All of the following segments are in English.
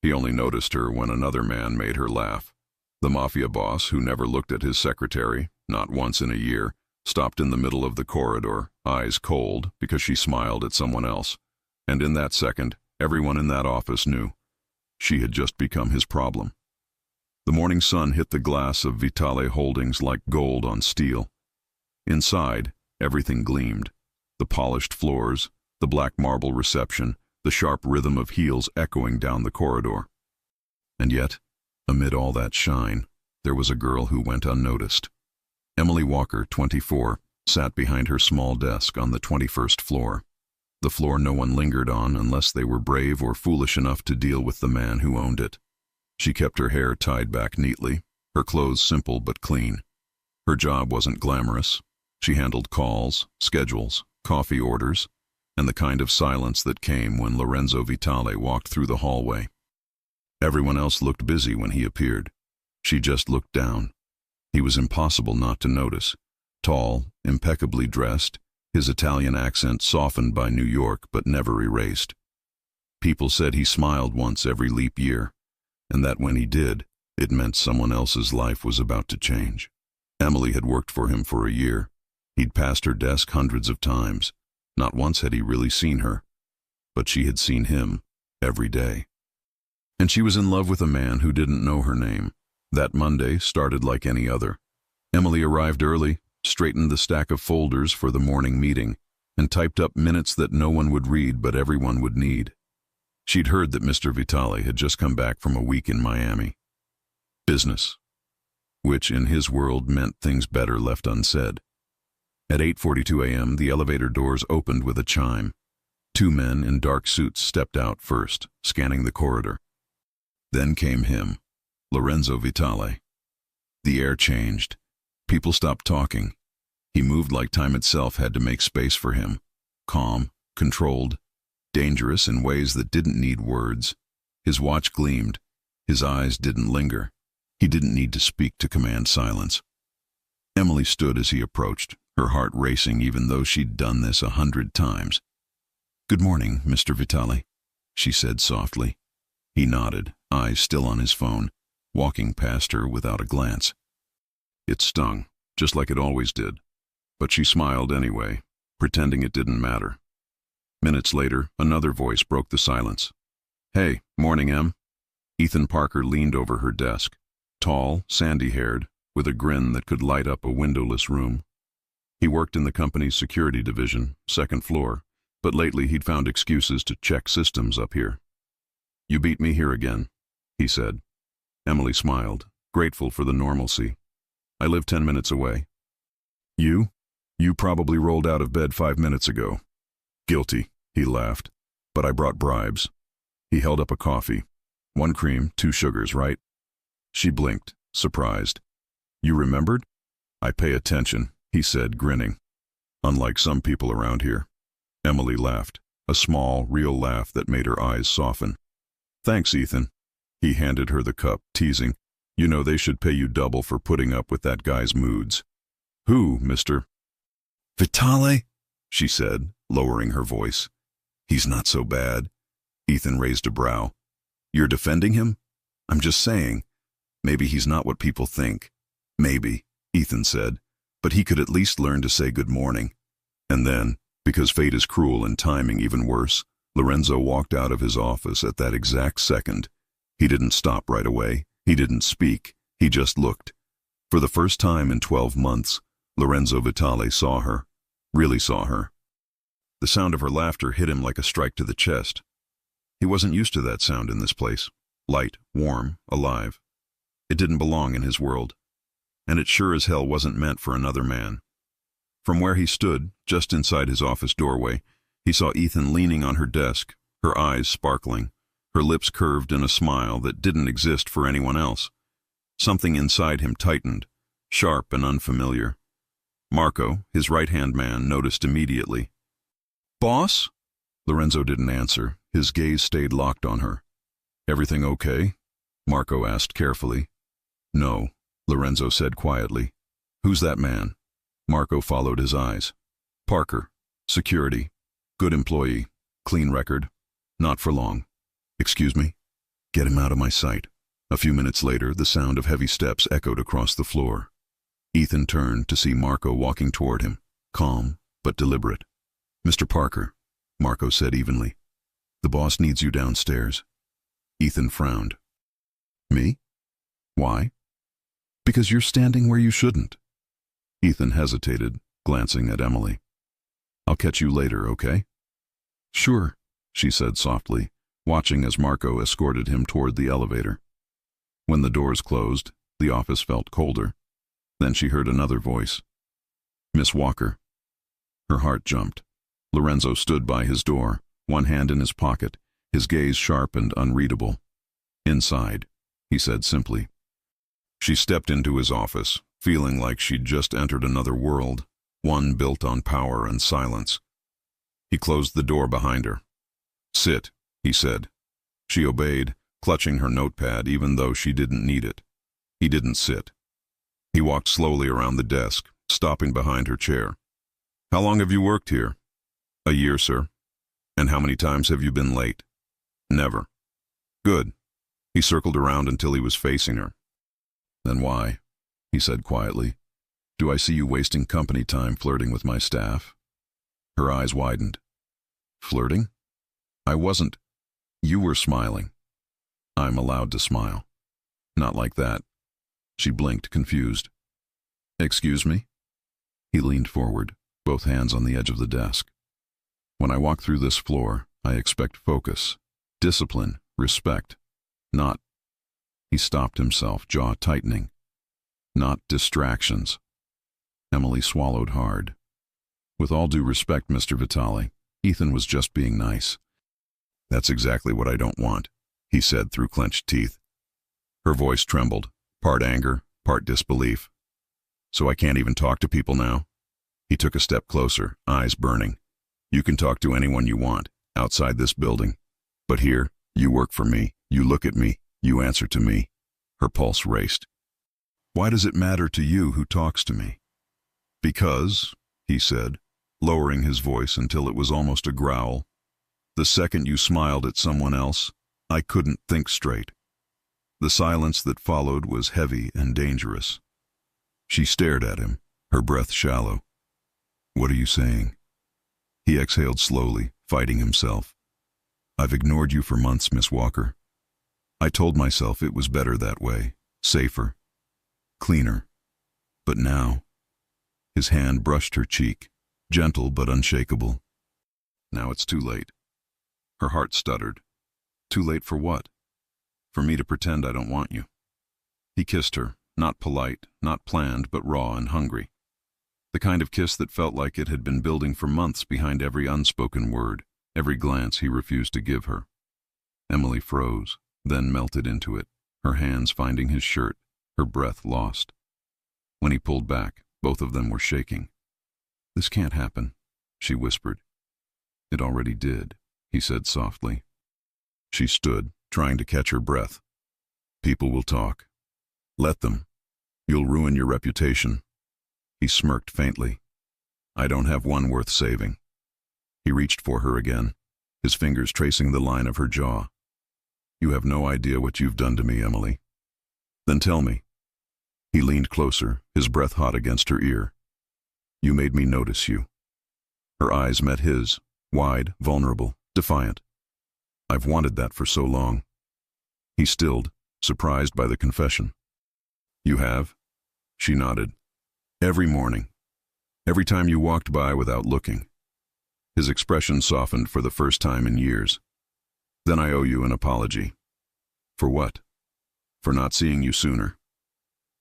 He only noticed her when another man made her laugh. The Mafia boss, who never looked at his secretary, not once in a year, stopped in the middle of the corridor, eyes cold, because she smiled at someone else. And in that second, everyone in that office knew. She had just become his problem. The morning sun hit the glass of Vitale Holdings like gold on steel. Inside, everything gleamed. The polished floors, the black marble reception, the sharp rhythm of heels echoing down the corridor. And yet, amid all that shine, there was a girl who went unnoticed. Emily Walker, 24, sat behind her small desk on the 21st floor. The floor no one lingered on unless they were brave or foolish enough to deal with the man who owned it. She kept her hair tied back neatly, her clothes simple but clean. Her job wasn't glamorous. She handled calls, schedules, coffee orders, and the kind of silence that came when Lorenzo Vitale walked through the hallway. Everyone else looked busy when he appeared. She just looked down. He was impossible not to notice. Tall, impeccably dressed, his Italian accent softened by New York but never erased. People said he smiled once every leap year, and that when he did, it meant someone else's life was about to change. Emily had worked for him for a year. He'd passed her desk hundreds of times. Not once had he really seen her, but she had seen him every day. And she was in love with a man who didn't know her name. That Monday started like any other. Emily arrived early, straightened the stack of folders for the morning meeting, and typed up minutes that no one would read but everyone would need. She'd heard that Mr. Vitale had just come back from a week in Miami. Business, which in his world meant things better left unsaid. At 8:42 a.m., the elevator doors opened with a chime. Two men in dark suits stepped out first, scanning the corridor. Then came him, Lorenzo Vitale. The air changed. People stopped talking. He moved like time itself had to make space for him. Calm, controlled, dangerous in ways that didn't need words. His watch gleamed. His eyes didn't linger. He didn't need to speak to command silence. Emily stood as he approached, her heart racing even though she'd done this 100 times. "Good morning, Mr. Vitale," she said softly. He nodded, eyes still on his phone, walking past her without a glance. It stung, just like it always did, but she smiled anyway, pretending it didn't matter. Minutes later, another voice broke the silence. "Hey, morning, Em." Ethan Parker leaned over her desk, tall, sandy-haired, with a grin that could light up a windowless room. He worked in the company's security division, second floor, but lately he'd found excuses to check systems up here. "You beat me here again," he said. Emily smiled, grateful for the normalcy. "I live 10 minutes away." "You? You probably rolled out of bed 5 minutes ago." "Guilty," he laughed. "But I brought bribes." He held up a coffee. "1 cream, 2 sugars, right?" She blinked, surprised. "You remembered?" "I pay attention," he said, grinning. "Unlike some people around here." Emily laughed, a small, real laugh that made her eyes soften. "Thanks, Ethan." He handed her the cup, teasing, "You know they should pay you double for putting up with that guy's moods." "Who, Mr. Vitale?" she said, lowering her voice. "He's not so bad." Ethan raised a brow. "You're defending him?" "I'm just saying. Maybe he's not what people think." "Maybe," Ethan said, "but he could at least learn to say good morning." And then, because fate is cruel and timing even worse, Lorenzo walked out of his office at that exact second. He didn't stop right away. He didn't speak. He just looked. For the first time in 12 months, Lorenzo Vitale saw her, really saw her. The sound of her laughter hit him like a strike to the chest. He wasn't used to that sound in this place. Light, warm, alive. It didn't belong in his world. And it sure as hell wasn't meant for another man. From where he stood, just inside his office doorway, he saw Ethan leaning on her desk, her eyes sparkling, her lips curved in a smile that didn't exist for anyone else. Something inside him tightened, sharp and unfamiliar. Marco, his right-hand man, noticed immediately. "Boss?" Lorenzo didn't answer. His gaze stayed locked on her. "Everything okay?" Marco asked carefully. "No," Lorenzo said quietly. "Who's that man?" Marco followed his eyes. "Parker. Security. Good employee. Clean record. Not for long." "Excuse me?" Get him out of my sight. A few minutes later, the sound of heavy steps echoed across the floor. Ethan turned to see Marco walking toward him, calm but deliberate. "Mr. Parker," Marco said evenly. "The boss needs you downstairs." Ethan frowned. "Me? Why?" "Because you're standing where you shouldn't." Ethan hesitated, glancing at Emily. "I'll catch you later, okay?" "Sure," she said softly, watching as Marco escorted him toward the elevator. When the doors closed, the office felt colder. Then she heard another voice. "Miss Walker." Her heart jumped. Lorenzo stood by his door, one hand in his pocket, his gaze sharp and unreadable. "Inside," he said simply. She stepped into his office, feeling like she'd just entered another world, one built on power and silence. He closed the door behind her. "Sit," he said. She obeyed, clutching her notepad even though she didn't need it. He didn't sit. He walked slowly around the desk, stopping behind her chair. "How long have you worked here?" "A year, sir." "And how many times have you been late?" "Never." "Good." He circled around until he was facing her. "Then why," he said quietly, "do I see you wasting company time flirting with my staff?" Her eyes widened. "Flirting? I wasn't." "You were smiling." "I'm allowed to smile." "Not like that." She blinked, confused. "Excuse me?" He leaned forward, both hands on the edge of the desk. "When I walk through this floor, I expect focus, discipline, respect. Not—" He stopped himself, jaw tightening. "Not distractions." Emily swallowed hard. "With all due respect, Mr. Vitale, Ethan was just being nice." "That's exactly what I don't want," he said through clenched teeth. Her voice trembled, part anger, part disbelief. "So I can't even talk to people now?" He took a step closer, eyes burning. "You can talk to anyone you want, outside this building. But here, you work for me, you look at me, you answer to me." Her pulse raced. "Why does it matter to you who talks to me?" "Because," he said, lowering his voice until it was almost a growl, "the second you smiled at someone else, I couldn't think straight." The silence that followed was heavy and dangerous. She stared at him, her breath shallow. "What are you saying?" He exhaled slowly, fighting himself. "I've ignored you for months, Miss Walker. I told myself it was better that way, safer, cleaner. But now—" His hand brushed her cheek, gentle but unshakable. "Now it's too late." Her heart stuttered. "Too late for what?" "For me to pretend I don't want you." He kissed her, not polite, not planned, but raw and hungry. The kind of kiss that felt like it had been building for months behind every unspoken word, every glance he refused to give her. Emily froze, then melted into it, her hands finding his shirt, her breath lost. When he pulled back, both of them were shaking. "This can't happen," she whispered. "It already did," he said softly. She stood, trying to catch her breath. "People will talk. Let them. You'll ruin your reputation." He smirked faintly. "I don't have one worth saving." He reached for her again, his fingers tracing the line of her jaw. "You have no idea what you've done to me, Emily." "Then tell me." He leaned closer, his breath hot against her ear. "You made me notice you." Her eyes met his, wide, vulnerable, defiant. "I've wanted that for so long." He stilled, surprised by the confession. "You have?" She nodded. "Every morning. Every time you walked by without looking." His expression softened for the first time in years. "Then I owe you an apology." "For what?" "For not seeing you sooner."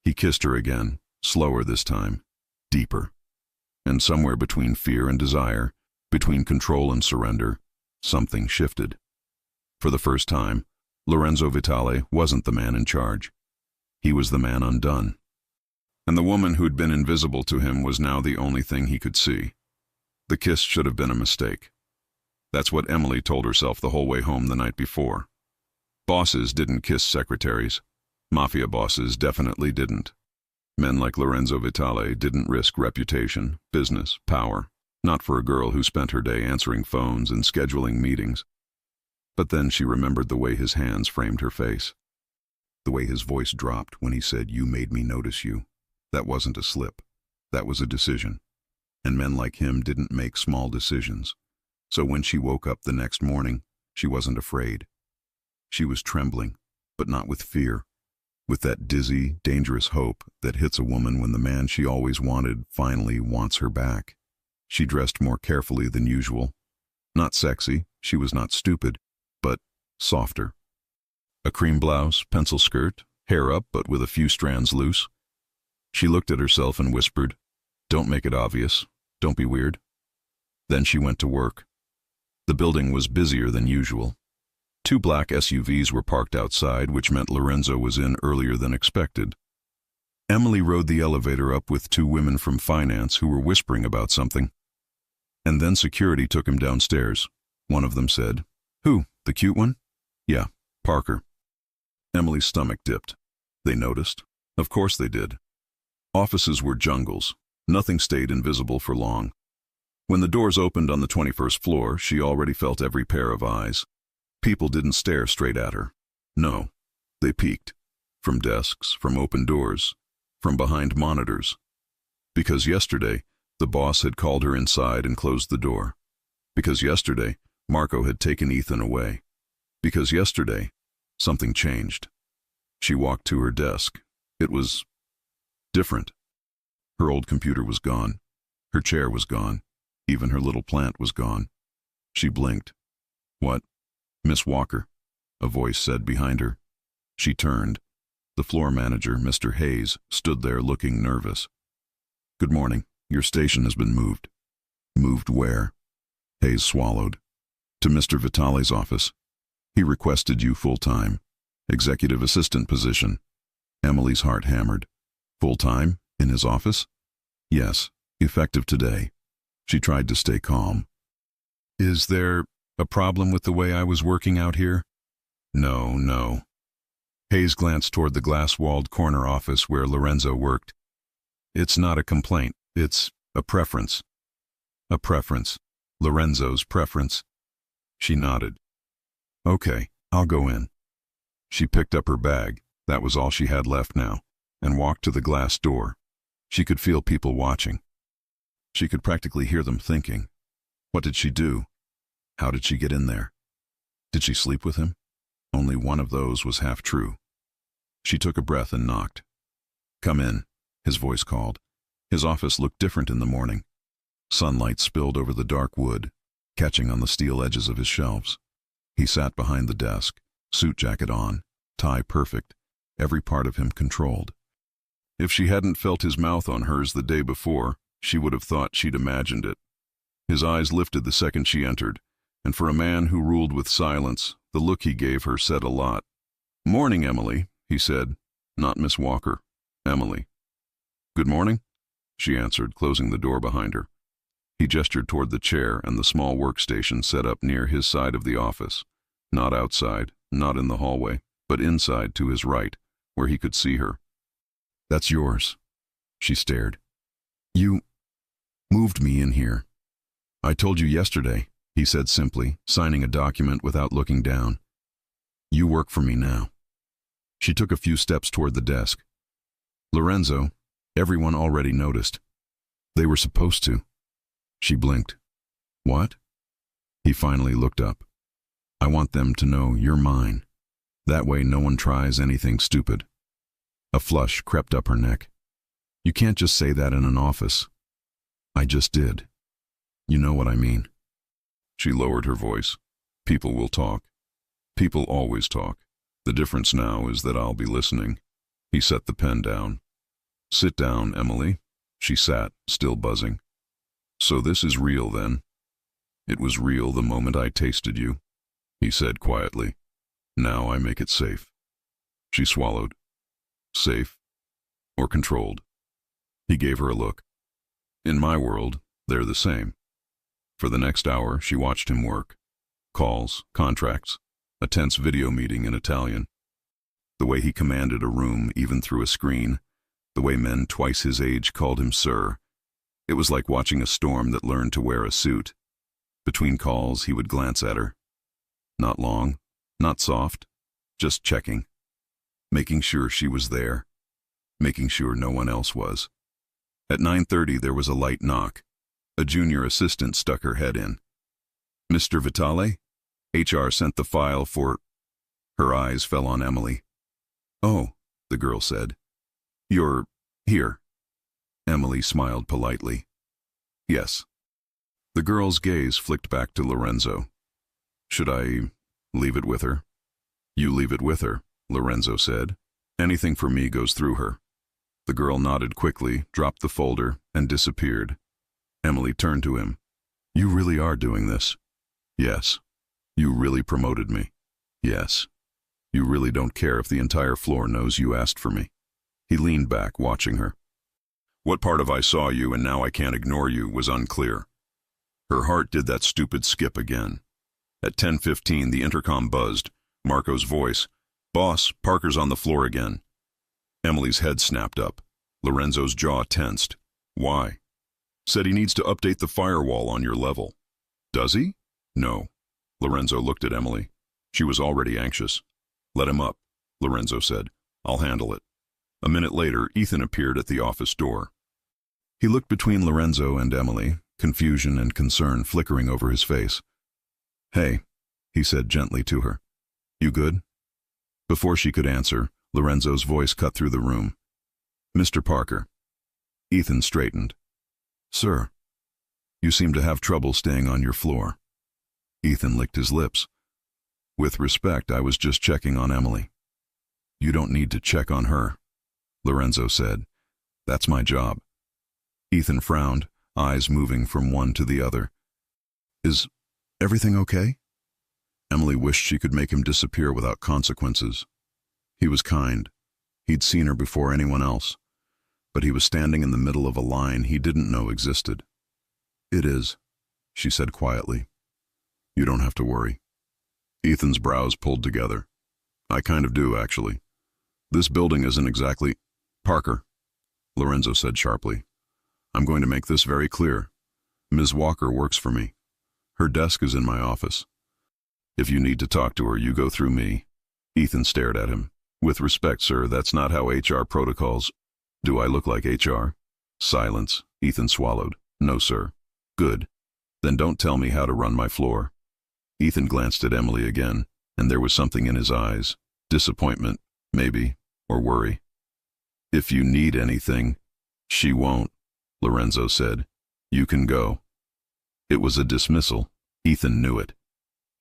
He kissed her again, slower this time, deeper. And somewhere between fear and desire, between control and surrender, something shifted. For the first time, Lorenzo Vitale wasn't the man in charge. He was the man undone. And the woman who'd been invisible to him was now the only thing he could see. The kiss should have been a mistake. That's what Emily told herself the whole way home the night before. Bosses didn't kiss secretaries. Mafia bosses definitely didn't. Men like Lorenzo Vitale didn't risk reputation, business, power, not for a girl who spent her day answering phones and scheduling meetings. But then she remembered the way his hands framed her face. The way his voice dropped when he said, "You made me notice you." That wasn't a slip. That was a decision. And men like him didn't make small decisions. So when she woke up the next morning, she wasn't afraid. She was trembling, but not with fear. With that dizzy, dangerous hope that hits a woman when the man she always wanted finally wants her back. She dressed more carefully than usual. Not sexy, she was not stupid, but softer. A cream blouse, pencil skirt, hair up but with a few strands loose. She looked at herself and whispered, "Don't make it obvious. Don't be weird." Then she went to work. The building was busier than usual. 2 black SUVs were parked outside, which meant Lorenzo was in earlier than expected. Emily rode the elevator up with 2 women from finance who were whispering about something. And then security took him downstairs. One of them said, "Who, the cute one?" "Yeah, Parker." Emily's stomach dipped. They noticed. Of course they did. Offices were jungles. Nothing stayed invisible for long. When the doors opened on the 21st floor, she already felt every pair of eyes. People didn't stare straight at her. No, they peeked. From desks, from open doors, from behind monitors. Because yesterday, the boss had called her inside and closed the door. Because yesterday, Marco had taken Ethan away. Because yesterday, something changed. She walked to her desk. It was different. Her old computer was gone. Her chair was gone. Even her little plant was gone. She blinked. "What?" "Miss Walker," a voice said behind her. She turned. The floor manager, Mr. Hayes, stood there looking nervous. "Good morning. Your station has been moved." "Moved where?" Hayes swallowed. "To Mr. Vitale's office. He requested you full-time. Executive assistant position." Emily's heart hammered. "Full-time? In his office?" "Yes, effective today." She tried to stay calm. "Is there a problem with the way I was working out here?" No. Hayes glanced toward the glass-walled corner office where Lorenzo worked. "It's not a complaint. It's a preference." "A preference. Lorenzo's preference." She nodded. "Okay, I'll go in." She picked up her bag, that was all she had left now, and walked to the glass door. She could feel people watching. She could practically hear them thinking. What did she do? How did she get in there? Did she sleep with him? Only one of those was half true. She took a breath and knocked. "Come in," his voice called. His office looked different in the morning. Sunlight spilled over the dark wood, catching on the steel edges of his shelves. He sat behind the desk, suit jacket on, tie perfect, every part of him controlled. If she hadn't felt his mouth on hers the day before, she would have thought she'd imagined it. His eyes lifted the second she entered, and for a man who ruled with silence, the look he gave her said a lot. "Morning, Emily," he said. "Not Miss Walker. Emily." "Good morning," she answered, closing the door behind her. He gestured toward the chair and the small workstation set up near his side of the office. Not outside, not in the hallway, but inside to his right, where he could see her. "That's yours." She stared. "You moved me in here." "I told you yesterday," he said simply, signing a document without looking down. "You work for me now." She took a few steps toward the desk. "Lorenzo, everyone already noticed. They were supposed to." She blinked. "What?" He finally looked up. "I want them to know you're mine. That way no one tries anything stupid." A flush crept up her neck. "You can't just say that in an office." "I just did. You know what I mean." She lowered her voice. "People will talk. People always talk. The difference now is that I'll be listening." He set the pen down. "Sit down, Emily." She sat, still buzzing. "So this is real, then?" "It was real the moment I tasted you," he said quietly. "Now I make it safe." She swallowed. "Safe? Or controlled?" He gave her a look. "In my world, they're the same." For the next hour, she watched him work. Calls, contracts, a tense video meeting in Italian. The way he commanded a room, even through a screen. The way men twice his age called him sir. It was like watching a storm that learned to wear a suit. Between calls, he would glance at her. Not long, not soft, just checking. Making sure she was there. Making sure no one else was. At 9:30 there was a light knock. A junior assistant stuck her head in. "Mr. Vitale? HR sent the file for—" Her eyes fell on Emily. "Oh," the girl said. "You're here." Emily smiled politely. "Yes." The girl's gaze flicked back to Lorenzo. "Should I leave it with her?" "You leave it with her," Lorenzo said. "Anything for me goes through her." The girl nodded quickly, dropped the folder, and disappeared. Emily turned to him. "You really are doing this?" "Yes." "You really promoted me?" "Yes." "You really don't care if the entire floor knows you asked for me?" He leaned back, watching her. What part of "I saw you and now I can't ignore you" was unclear. Her heart did that stupid skip again. At 10:15 the intercom buzzed. Marco's voice. "Boss, Parker's on the floor again." Emily's head snapped up. Lorenzo's jaw tensed. "Why?" "Said he needs to update the firewall on your level." "Does he?" "No." Lorenzo looked at Emily. She was already anxious. "Let him up," Lorenzo said. "I'll handle it." A minute later, Ethan appeared at the office door. He looked between Lorenzo and Emily, confusion and concern flickering over his face. "Hey," he said gently to her. "You good?" Before she could answer, Lorenzo's voice cut through the room. "Mr. Parker." Ethan straightened. "Sir, you seem to have trouble staying on your floor." Ethan licked his lips. "With respect, I was just checking on Emily." "You don't need to check on her," Lorenzo said. "That's my job." Ethan frowned, eyes moving from one to the other. "Is everything okay?" Emily wished she could make him disappear without consequences. He was kind. He'd seen her before anyone else. But he was standing in the middle of a line he didn't know existed. "It is," she said quietly. "You don't have to worry." Ethan's brows pulled together. "I kind of do, actually. This building isn't exactly—" "Parker," Lorenzo said sharply. "I'm going to make this very clear. Ms. Walker works for me. Her desk is in my office. If you need to talk to her, you go through me." Ethan stared at him. "With respect, sir, that's not how HR protocols—" "Do I look like HR?" Silence. Ethan swallowed. "No, sir." "Good. Then don't tell me how to run my floor." Ethan glanced at Emily again, and there was something in his eyes. Disappointment, maybe, or worry. "If you need anything—" "She won't," Lorenzo said. "You can go." It was a dismissal. Ethan knew it.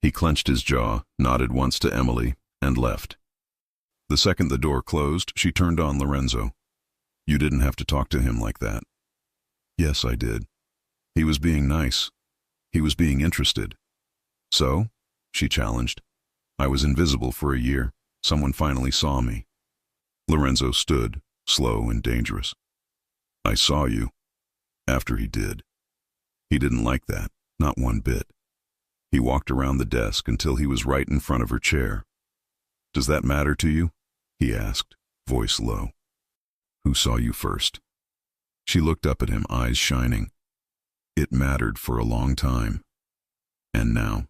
He clenched his jaw, nodded once to Emily, and left. The second the door closed, she turned on Lorenzo. "You didn't have to talk to him like that." "Yes, I did. He was being nice. He was being interested." "So?" she challenged. "I was invisible for a year. Someone finally saw me." Lorenzo stood, slow and dangerous. "I saw you." After he did. He didn't like that, not one bit. He walked around the desk until he was right in front of her chair. "Does that matter to you?" he asked, voice low. "Who saw you first?" She looked up at him, eyes shining. "It mattered for a long time. And now?"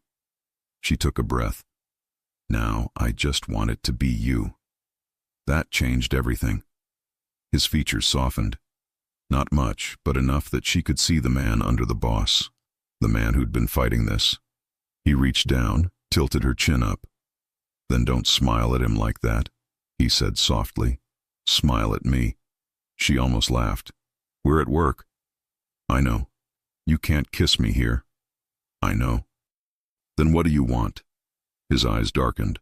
She took a breath. "Now I just want it to be you." That changed everything. His features softened. Not much, but enough that she could see the man under the boss, the man who'd been fighting this. He reached down, tilted her chin up. "Then don't smile at him like that," he said softly. "Smile at me." She almost laughed. "We're at work." "I know. You can't kiss me here." "I know." "Then what do you want?" His eyes darkened.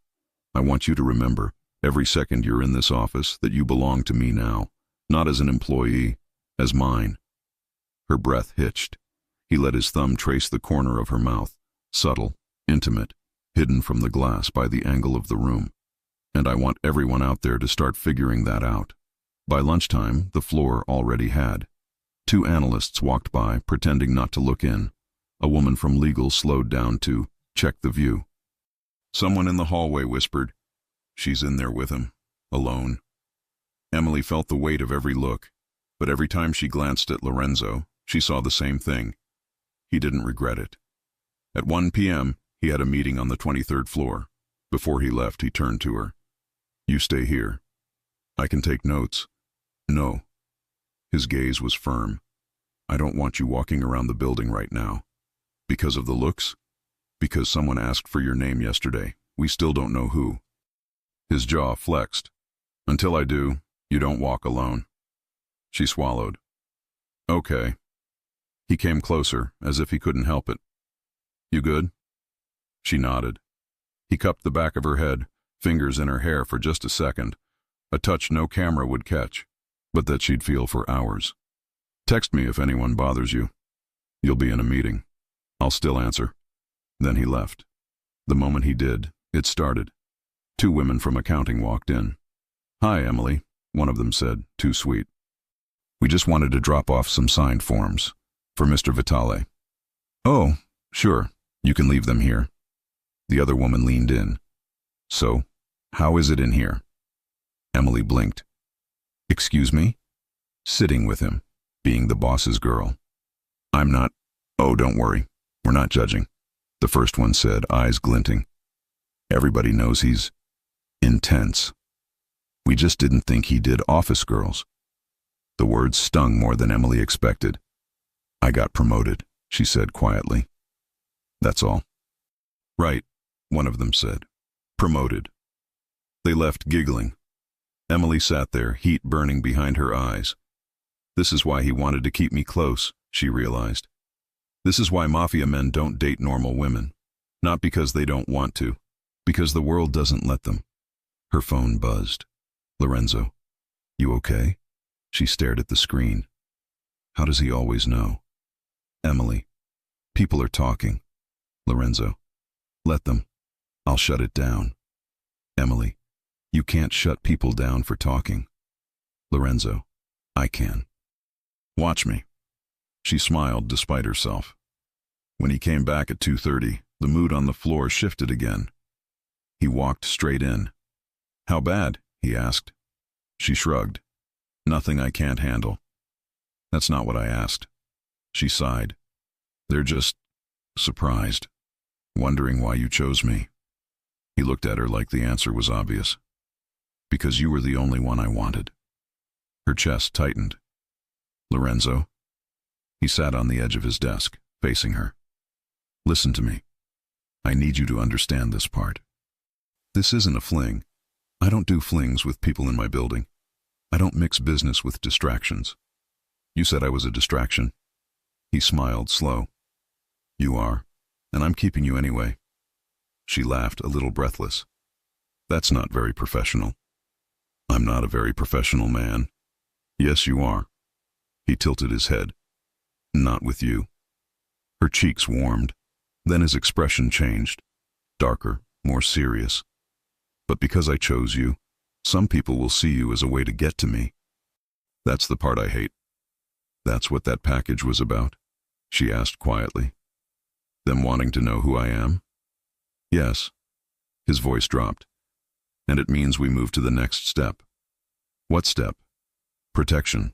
"I want you to remember, every second you're in this office, that you belong to me now, not as an employee, as mine." Her breath hitched. He let his thumb trace the corner of her mouth, subtle, intimate, hidden from the glass by the angle of the room. "And I want everyone out there to start figuring that out." By lunchtime, the floor already had. 2 analysts walked by, pretending not to look in. A woman from legal slowed down to check the view. Someone in the hallway whispered, "She's in there with him, alone." Emily felt the weight of every look, but every time she glanced at Lorenzo, she saw the same thing. He didn't regret it. At 1 p.m., He had a meeting on the 23rd floor. Before he left, he turned to her. You stay here. I can take notes. No. His gaze was firm. I don't want you walking around the building right now. Because of the looks? Because someone asked for your name yesterday. We still don't know who. His jaw flexed. Until I do, you don't walk alone. She swallowed. Okay. He came closer, as if he couldn't help it. You good? She nodded. He cupped the back of her head, fingers in her hair for just a second, a touch no camera would catch, but that she'd feel for hours. Text me if anyone bothers you. You'll be in a meeting. I'll still answer. Then he left. The moment he did, it started. 2 women from accounting walked in. Hi, Emily, one of them said, too sweet. We just wanted to drop off some signed forms. For Mr. Vitale. Oh, sure, you can leave them here. The other woman leaned in. So, how is it in here? Emily blinked. Excuse me? Sitting with him, being the boss's girl. I'm not. Oh, don't worry. We're not judging. The first one said, eyes glinting. Everybody knows he's intense. We just didn't think he did office girls. The words stung more than Emily expected. I got promoted, she said quietly. That's all. Right, one of them said. Promoted. They left giggling. Emily sat there, heat burning behind her eyes. This is why he wanted to keep me close, she realized. This is why Mafia men don't date normal women. Not because they don't want to, because the world doesn't let them. Her phone buzzed. Lorenzo. You okay? She stared at the screen. How does he always know? Emily. People are talking. Lorenzo. Let them. I'll shut it down. Emily. You can't shut people down for talking. Lorenzo. I can. Watch me. She smiled despite herself. When he came back at 2:30, the mood on the floor shifted again. He walked straight in. How bad? He asked. She shrugged. Nothing I can't handle. That's not what I asked. She sighed. They're just surprised, wondering why you chose me. He looked at her like the answer was obvious. Because you were the only one I wanted. Her chest tightened. Lorenzo. He sat on the edge of his desk, facing her. Listen to me. I need you to understand this part. This isn't a fling. I don't do flings with people in my building. I don't mix business with distractions. You said I was a distraction. He smiled slow. You are, and I'm keeping you anyway. She laughed, a little breathless. That's not very professional. I'm not a very professional man. Yes, you are. He tilted his head. Not with you. Her cheeks warmed. Then his expression changed. Darker, more serious. But because I chose you, some people will see you as a way to get to me. That's the part I hate. That's what that package was about? She asked quietly. Them wanting to know who I am? Yes. His voice dropped. And it means we move to the next step. What step? Protection.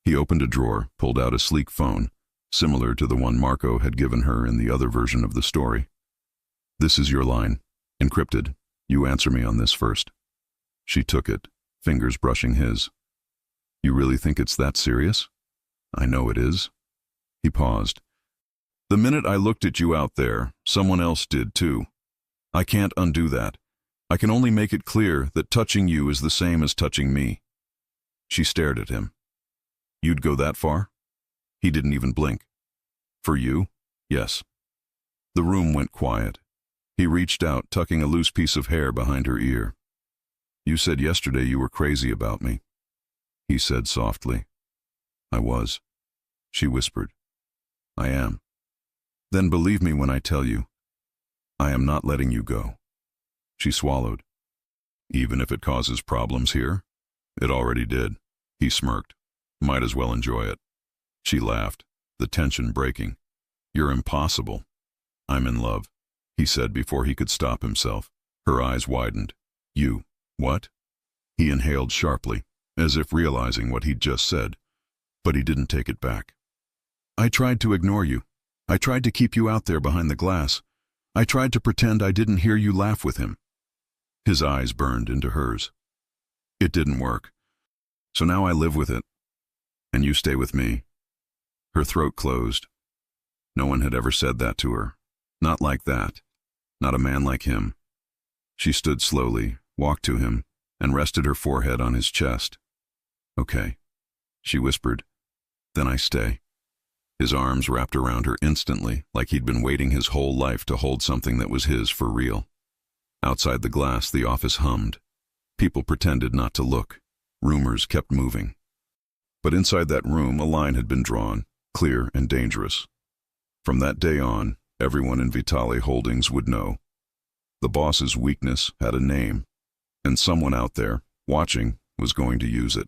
He opened a drawer, pulled out a sleek phone, similar to the one Marco had given her in the other version of the story. This is your line. Encrypted. You answer me on this first. She took it, fingers brushing his. You really think it's that serious? I know it is. He paused. The minute I looked at you out there, someone else did too. I can't undo that. I can only make it clear that touching you is the same as touching me. She stared at him. You'd go that far? He didn't even blink. For you? Yes. The room went quiet. He reached out, tucking a loose piece of hair behind her ear. You said yesterday you were crazy about me. He said softly. I was. She whispered. I am. Then believe me when I tell you. I am not letting you go. She swallowed. Even if it causes problems here? It already did. He smirked. Might as well enjoy it. She laughed, the tension breaking. You're impossible. I'm in love, he said before he could stop himself. Her eyes widened. You, what? He inhaled sharply, as if realizing what he'd just said, but he didn't take it back. I tried to ignore you. I tried to keep you out there behind the glass. I tried to pretend I didn't hear you laugh with him." His eyes burned into hers. "It didn't work. So now I live with it. And you stay with me." Her throat closed. No one had ever said that to her. Not like that. Not a man like him. She stood slowly, walked to him, and rested her forehead on his chest. "Okay," she whispered. "Then I stay." His arms wrapped around her instantly, like he'd been waiting his whole life to hold something that was his for real. Outside the glass, the office hummed. People pretended not to look. Rumors kept moving. But inside that room, a line had been drawn, clear and dangerous. From that day on, everyone in Vitale Holdings would know. The boss's weakness had a name, and someone out there, watching, was going to use it.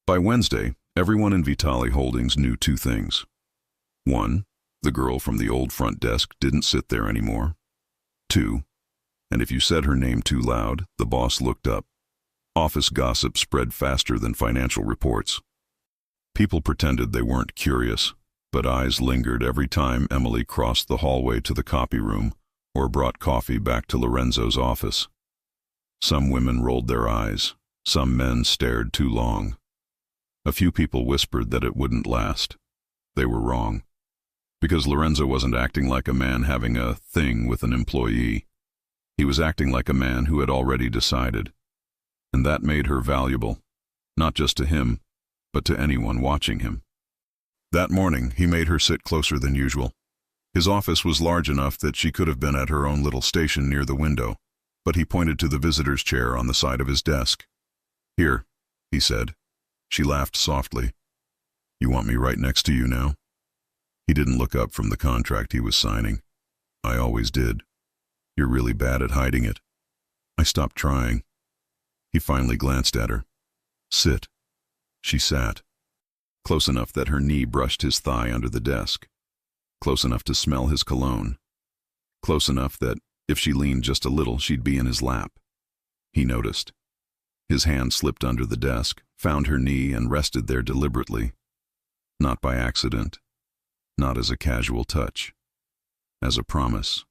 By Wednesday, everyone in Vitale Holdings knew two things. One, the girl from the old front desk didn't sit there anymore. Two, and if you said her name too loud, the boss looked up. Office gossip spread faster than financial reports. People pretended they weren't curious, but eyes lingered every time Emily crossed the hallway to the copy room or brought coffee back to Lorenzo's office. Some women rolled their eyes. Some men stared too long. A few people whispered that it wouldn't last. They were wrong. Because Lorenzo wasn't acting like a man having a thing with an employee. He was acting like a man who had already decided. And that made her valuable, not just to him, but to anyone watching him. That morning, he made her sit closer than usual. His office was large enough that she could have been at her own little station near the window, but he pointed to the visitor's chair on the side of his desk. "Here," he said. She laughed softly. "You want me right next to you now?" He didn't look up from the contract he was signing. "I always did. You're really bad at hiding it." "I stopped trying." He finally glanced at her. "Sit." She sat, close enough that her knee brushed his thigh under the desk, close enough to smell his cologne, close enough that, if she leaned just a little, she'd be in his lap. He noticed. His hand slipped under the desk, found her knee, and rested there deliberately. Not by accident. Not as a casual touch. As a promise.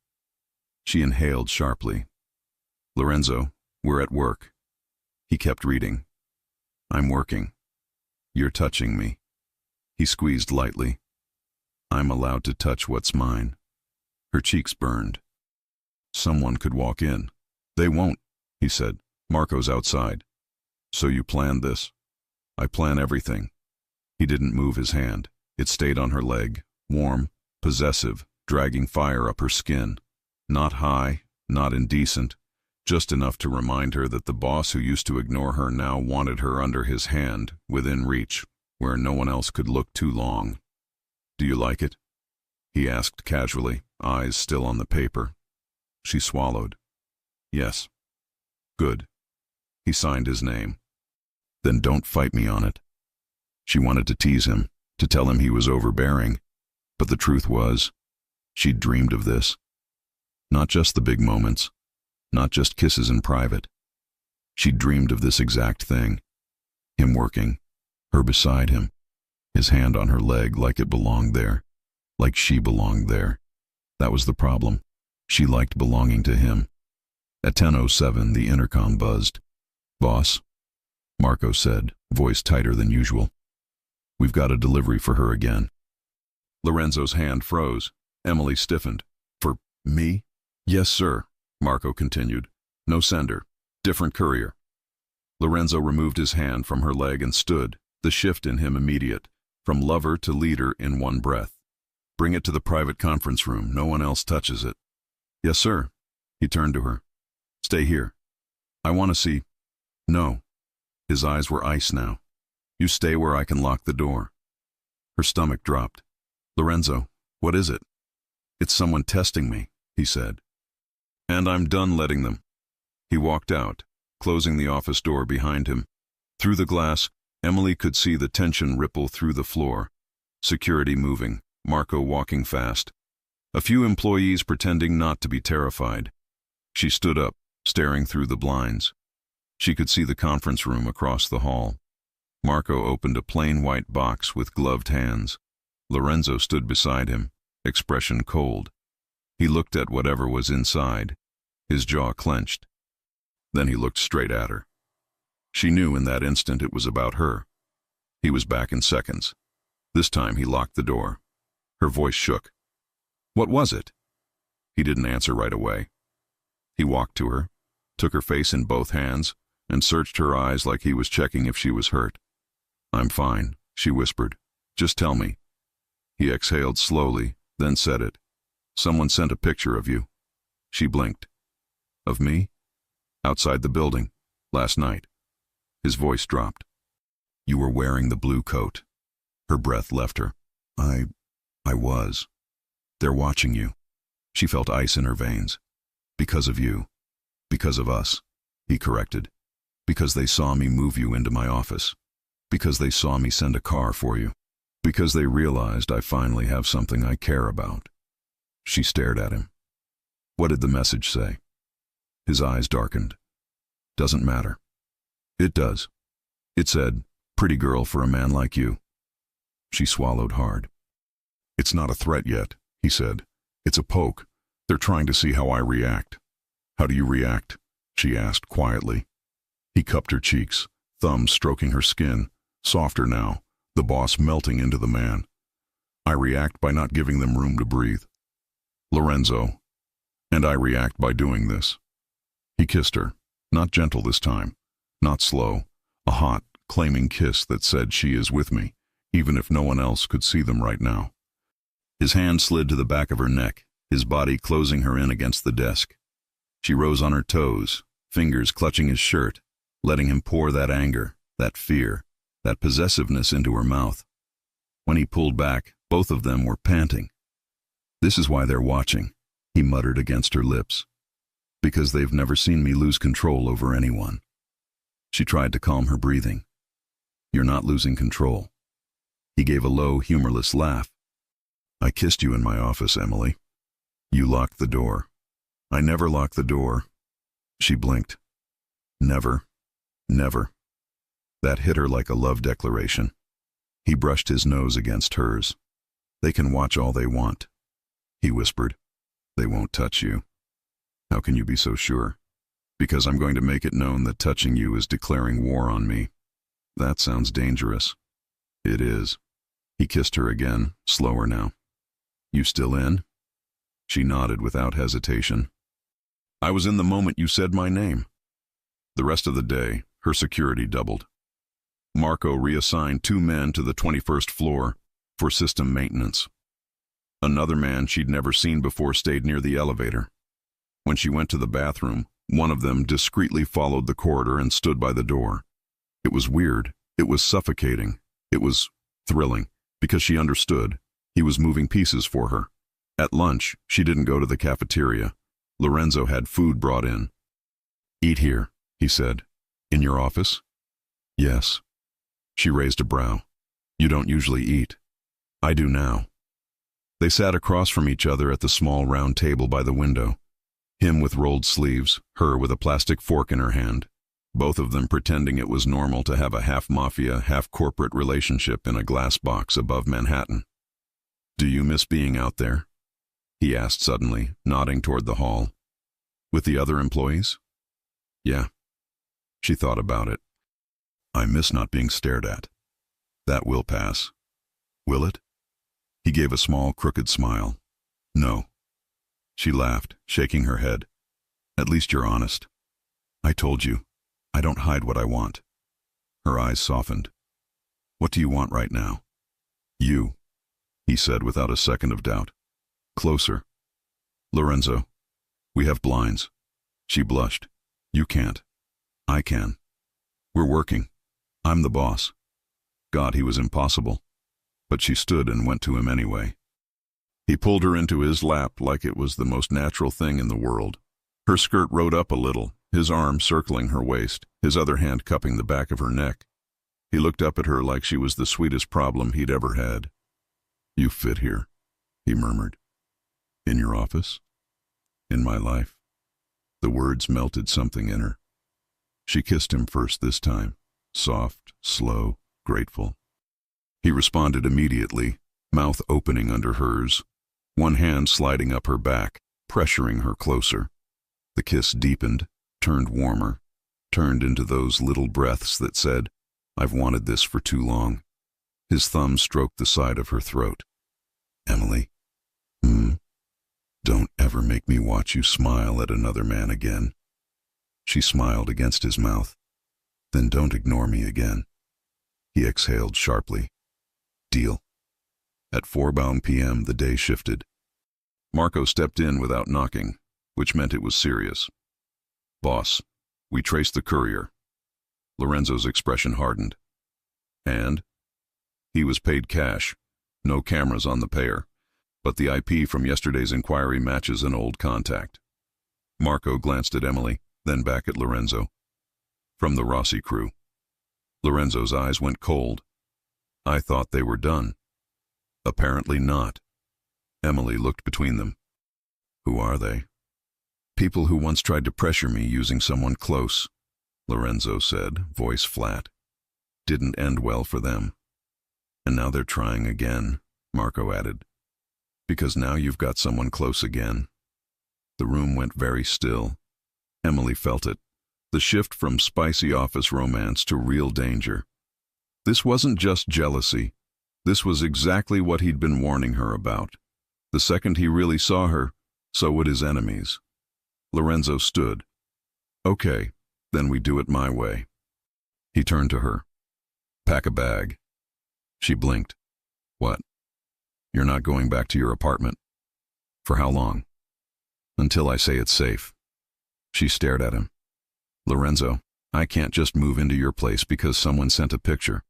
She inhaled sharply. "Lorenzo, we're at work." He kept reading. "I'm working. You're touching me." He squeezed lightly. "I'm allowed to touch what's mine." Her cheeks burned. "Someone could walk in." "They won't," he said. "Marco's outside." "So you planned this?" "I plan everything." He didn't move his hand. It stayed on her leg, warm, possessive, dragging fire up her skin. Not high, not indecent, just enough to remind her that the boss who used to ignore her now wanted her under his hand, within reach, where no one else could look too long. "Do you like it?" he asked casually, eyes still on the paper. She swallowed. "Yes." "Good." He signed his name. "Then don't fight me on it." She wanted to tease him, to tell him he was overbearing, but the truth was, she'd dreamed of this. Not just the big moments, not just kisses in private. She'd dreamed of this exact thing. Him working, her beside him, his hand on her leg like it belonged there, like she belonged there. That was the problem. She liked belonging to him. At 10:07, the intercom buzzed. "Boss," Marco said, voice tighter than usual. "We've got a delivery for her again." Lorenzo's hand froze. Emily stiffened. "For me?" "Yes, sir," Marco continued. "No sender. Different courier." Lorenzo removed his hand from her leg and stood, the shift in him immediate, from lover to leader in one breath. "Bring it to the private conference room. No one else touches it." "Yes, sir." He turned to her. "Stay here. I want to see." "No." His eyes were ice now. "You stay where I can lock the door." Her stomach dropped. "Lorenzo, what is it?" "It's someone testing me," he said. "And I'm done letting them." He walked out, closing the office door behind him. Through the glass, Emily could see the tension ripple through the floor. Security moving, Marco walking fast. A few employees pretending not to be terrified. She stood up, staring through the blinds. She could see the conference room across the hall. Marco opened a plain white box with gloved hands. Lorenzo stood beside him, expression cold. He looked at whatever was inside, his jaw clenched. Then he looked straight at her. She knew in that instant it was about her. He was back in seconds. This time he locked the door. Her voice shook. "What was it?" He didn't answer right away. He walked to her, took her face in both hands, and searched her eyes like he was checking if she was hurt. "I'm fine," she whispered. "Just tell me." He exhaled slowly, then said it. "Someone sent a picture of you." She blinked. "Of me?" "Outside the building, last night." His voice dropped. "You were wearing the blue coat." Her breath left her. I was. They're watching you." She felt ice in her veins. "Because of you. Because of us," he corrected. "Because they saw me move you into my office. Because they saw me send a car for you. Because they realized I finally have something I care about." She stared at him. "What did the message say?" His eyes darkened. "Doesn't matter." "It does. It said, 'Pretty girl for a man like you.'" She swallowed hard. "It's not a threat yet," he said. "It's a poke. They're trying to see how I react." "How do you react?" she asked quietly. He cupped her cheeks, thumbs stroking her skin, softer now, the boss melting into the man. "I react by not giving them room to breathe. Lorenzo. And I react by doing this." He kissed her, not gentle this time, not slow, a hot, claiming kiss that said she is with me, even if no one else could see them right now. His hand slid to the back of her neck, his body closing her in against the desk. She rose on her toes, fingers clutching his shirt, letting him pour that anger, that fear, that possessiveness into her mouth. When he pulled back, both of them were panting. "This is why they're watching," he muttered against her lips. "Because they've never seen me lose control over anyone." She tried to calm her breathing. "You're not losing control." He gave a low, humorless laugh. "I kissed you in my office, Emily. You locked the door." "I never locked the door." She blinked. "Never. Never." That hit her like a love declaration. He brushed his nose against hers. "They can watch all they want," he whispered. "They won't touch you." "How can you be so sure?" "Because I'm going to make it known that touching you is declaring war on me." "That sounds dangerous." "It is." He kissed her again, slower now. "You still in?" She nodded without hesitation. "I was in the moment you said my name." The rest of the day, her security doubled. Marco reassigned 2 men to the 21st floor for system maintenance. Another man she'd never seen before stayed near the elevator. When she went to the bathroom, one of them discreetly followed the corridor and stood by the door. It was weird. It was suffocating. It was thrilling, because she understood. He was moving pieces for her. At lunch, she didn't go to the cafeteria. Lorenzo had food brought in. "Eat here," he said. "In your office?" "Yes." She raised a brow. "You don't usually eat." "I do now." They sat across from each other at the small round table by the window. Him with rolled sleeves, her with a plastic fork in her hand. Both of them pretending it was normal to have a half-mafia, half-corporate relationship in a glass box above Manhattan. "Do you miss being out there?" he asked suddenly, nodding toward the hall. "With the other employees?" "Yeah." She thought about it. "I miss not being stared at. That will pass." "Will it?" He gave a small, crooked smile. "No." She laughed, shaking her head. "At least you're honest." "I told you. I don't hide what I want." Her eyes softened. "What do you want right now?" "You," he said without a second of doubt. "Closer." "Lorenzo, we have blinds." She blushed. "You can't." "I can. We're working. I'm the boss." God, he was impossible. But she stood and went to him anyway. He pulled her into his lap like it was the most natural thing in the world. Her skirt rode up a little, his arm circling her waist, his other hand cupping the back of her neck. He looked up at her like she was the sweetest problem he'd ever had. "You fit here," he murmured. "In your office?" "In my life." The words melted something in her. She kissed him first this time, soft, slow, grateful. He responded immediately, mouth opening under hers, one hand sliding up her back, pressuring her closer. The kiss deepened, turned warmer, turned into those little breaths that said, "I've wanted this for too long." His thumb stroked the side of her throat. "Emily, don't ever make me watch you smile at another man again." She smiled against his mouth. "Then don't ignore me again." He exhaled sharply. "Deal." At 4:00 p.m. the day shifted. Marco stepped in without knocking, which meant it was serious. "Boss, we traced the courier." Lorenzo's expression hardened. "And?" "He was paid cash. No cameras on the payer. But the IP from yesterday's inquiry matches an old contact." Marco glanced at Emily, then back at Lorenzo. "From the Rossi crew." Lorenzo's eyes went cold. "I thought they were done." "Apparently not." Emily looked between them. "Who are they?" "People who once tried to pressure me using someone close," Lorenzo said, voice flat. "Didn't end well for them. And now they're trying again," Marco added. "Because now you've got someone close again." The room went very still. Emily felt it. The shift from spicy office romance to real danger. This wasn't just jealousy. This was exactly what he'd been warning her about. The second he really saw her, so would his enemies. Lorenzo stood. "Okay, then we do it my way." He turned to her. "Pack a bag." She blinked. "What?" "You're not going back to your apartment." "For how long?" "Until I say it's safe." She stared at him. "Lorenzo, I can't just move into your place because someone sent a picture."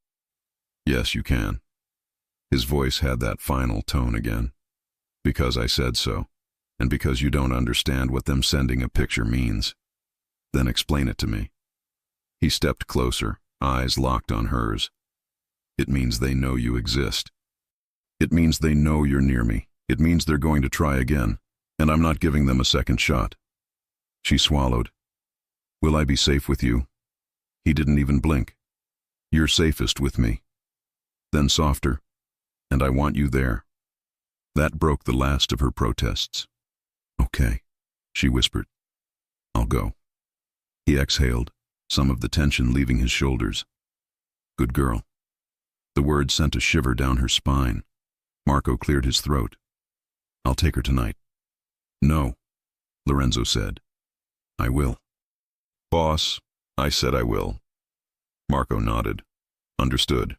"Yes, you can." His voice had that final tone again. "Because I said so, and because you don't understand what them sending a picture means." "Then explain it to me." He stepped closer, eyes locked on hers. "It means they know you exist. It means they know you're near me. It means they're going to try again, and I'm not giving them a second shot." She swallowed. "Will I be safe with you?" He didn't even blink. "You're safest with me." Then softer. "And I want you there." That broke the last of her protests. "Okay," she whispered. "I'll go." He exhaled, some of the tension leaving his shoulders. "Good girl." The word sent a shiver down her spine. Marco cleared his throat. "I'll take her tonight." "No," Lorenzo said. "I will." "Boss, I said I will." Marco nodded. "Understood."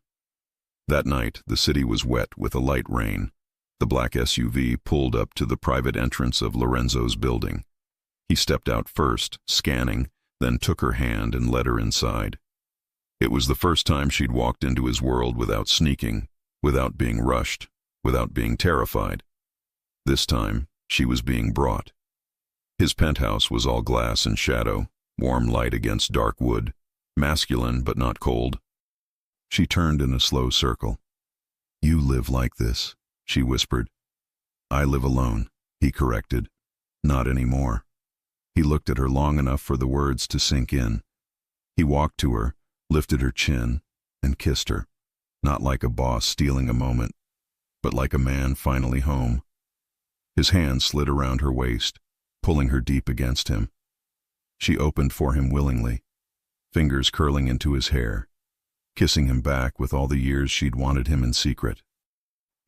That night, the city was wet with a light rain. The black SUV pulled up to the private entrance of Lorenzo's building. He stepped out first, scanning, then took her hand and led her inside. It was the first time she'd walked into his world without sneaking, without being rushed, without being terrified. This time, she was being brought. His penthouse was all glass and shadow, warm light against dark wood, masculine but not cold. She turned in a slow circle. "You live like this," she whispered. "I live alone," he corrected. "Not anymore." He looked at her long enough for the words to sink in. He walked to her, lifted her chin, and kissed her, not like a boss stealing a moment, but like a man finally home. His hand slid around her waist, pulling her deep against him. She opened for him willingly, fingers curling into his hair, kissing him back with all the years she'd wanted him in secret.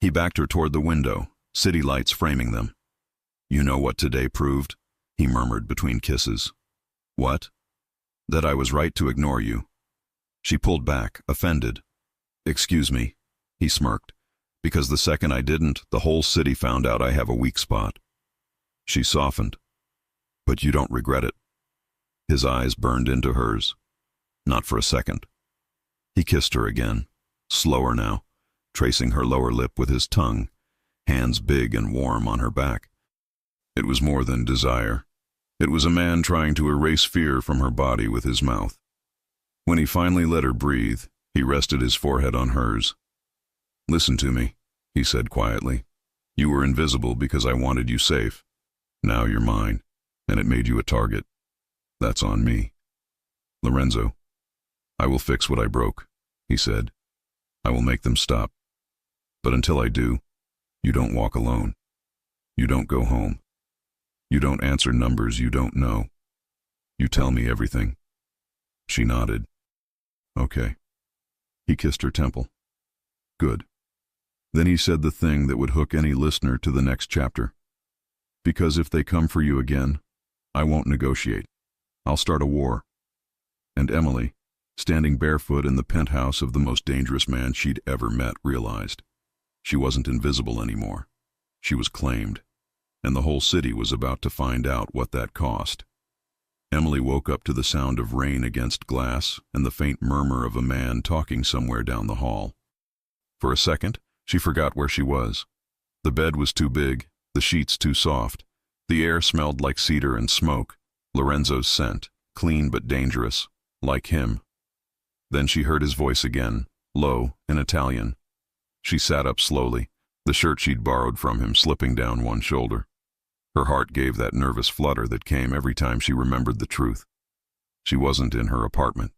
He backed her toward the window, city lights framing them. "You know what today proved?" he murmured between kisses. "What?" "That I was right to ignore you." She pulled back, offended. "Excuse me," he smirked, "because the second I didn't, the whole city found out I have a weak spot." She softened. "But you don't regret it." His eyes burned into hers. Not for a second. He kissed her again, slower now, tracing her lower lip with his tongue, hands big and warm on her back. It was more than desire. It was a man trying to erase fear from her body with his mouth. When he finally let her breathe, he rested his forehead on hers. "Listen to me," he said quietly. "You were invisible because I wanted you safe. Now you're mine, and it made you a target. That's on me. Lorenzo, I will fix what I broke," he said. "I will make them stop. But until I do, you don't walk alone. You don't go home." You don't answer numbers you don't know. You tell me everything." She nodded. "Okay." He kissed her temple. "Good." Then he said the thing that would hook any listener to the next chapter. "Because if they come for you again, I won't negotiate. I'll start a war." And Emily, standing barefoot in the penthouse of the most dangerous man she'd ever met, realized she wasn't invisible anymore. She was claimed, and the whole city was about to find out what that cost. Emily woke up to the sound of rain against glass and the faint murmur of a man talking somewhere down the hall. For a second, she forgot where she was. The bed was too big, the sheets too soft. The air smelled like cedar and smoke, Lorenzo's scent, clean but dangerous, like him. Then she heard his voice again, low, in Italian. She sat up slowly, the shirt she'd borrowed from him slipping down one shoulder. Her heart gave that nervous flutter that came every time she remembered the truth. She wasn't in her apartment.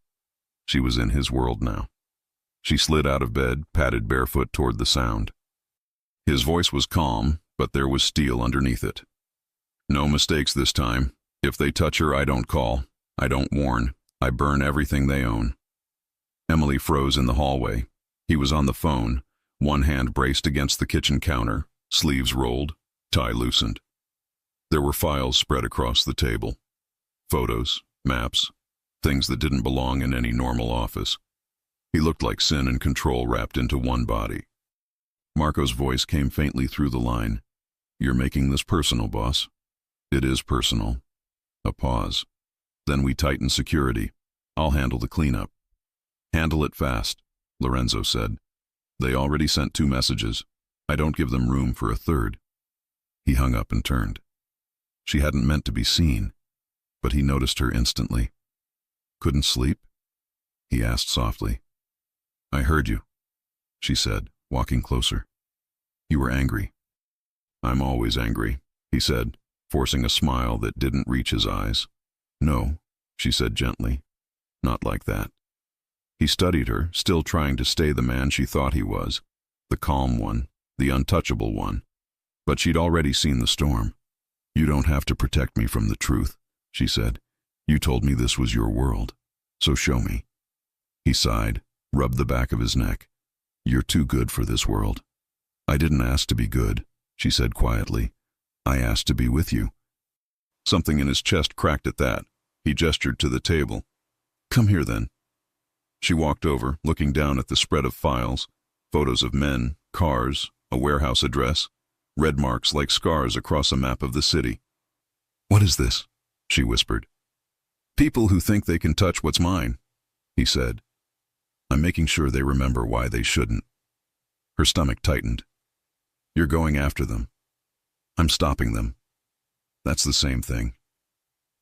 She was in his world now. She slid out of bed, padded barefoot toward the sound. His voice was calm, but there was steel underneath it. "No mistakes this time. If they touch her, I don't call. I don't warn. I burn everything they own." Emily froze in the hallway. He was on the phone, one hand braced against the kitchen counter, sleeves rolled, tie loosened. There were files spread across the table. Photos, maps, things that didn't belong in any normal office. He looked like sin and control wrapped into one body. Marco's voice came faintly through the line. "You're making this personal, boss." "It is personal." A pause. "Then we tighten security. I'll handle the cleanup." "Handle it fast," Lorenzo said. "They already sent 2 messages. I don't give them room for a third." He hung up and turned. She hadn't meant to be seen, but he noticed her instantly. "Couldn't sleep?" he asked softly. "I heard you," she said, walking closer. "You were angry." "I'm always angry," he said, forcing a smile that didn't reach his eyes. "No," she said gently. "Not like that." He studied her, still trying to stay the man she thought he was, the calm one, the untouchable one. But she'd already seen the storm. "You don't have to protect me from the truth," she said. "You told me this was your world, so show me." He sighed, rubbed the back of his neck. "You're too good for this world." "I didn't ask to be good," she said quietly. "I asked to be with you." Something in his chest cracked at that. He gestured to the table. "Come here, then." She walked over, looking down at the spread of files, photos of men, cars, a warehouse address, red marks like scars across a map of the city. "What is this?" she whispered. "People who think they can touch what's mine," he said. "I'm making sure they remember why they shouldn't." Her stomach tightened. "You're going after them. I'm stopping them. That's the same thing."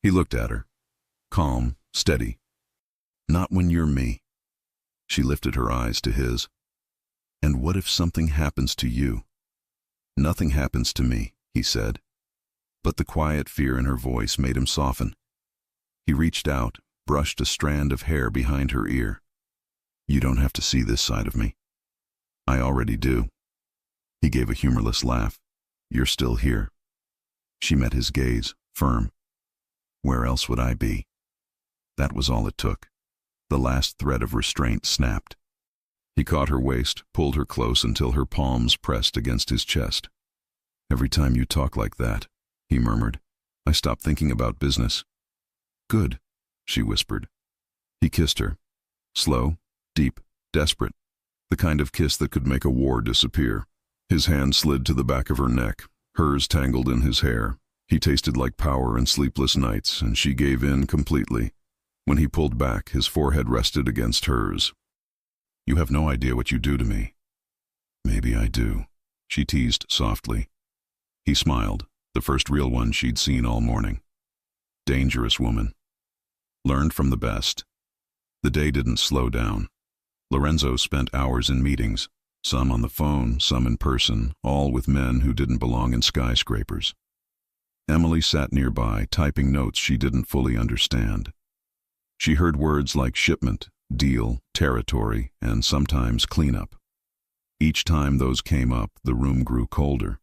He looked at her, calm, steady. "Not when you're me." She lifted her eyes to his. "And what if something happens to you?" "Nothing happens to me," he said. But the quiet fear in her voice made him soften. He reached out, brushed a strand of hair behind her ear. "You don't have to see this side of me." "I already do." He gave a humorless laugh. "You're still here." She met his gaze, firm. "Where else would I be?" That was all it took. The last thread of restraint snapped. He caught her waist, pulled her close until her palms pressed against his chest. "Every time you talk like that," he murmured, "I stop thinking about business." "Good," she whispered. He kissed her. Slow, deep, desperate. The kind of kiss that could make a war disappear. His hand slid to the back of her neck, hers tangled in his hair. He tasted like power and sleepless nights, and she gave in completely. When he pulled back, his forehead rested against hers. "You have no idea what you do to me." "Maybe I do," she teased softly. He smiled, the first real one she'd seen all morning. Dangerous woman. Learned from the best. The day didn't slow down. Lorenzo spent hours in meetings, some on the phone, some in person, all with men who didn't belong in skyscrapers. Emily sat nearby, typing notes she didn't fully understand. She heard words like shipment, deal, territory, and sometimes cleanup. Each time those came up, the room grew colder.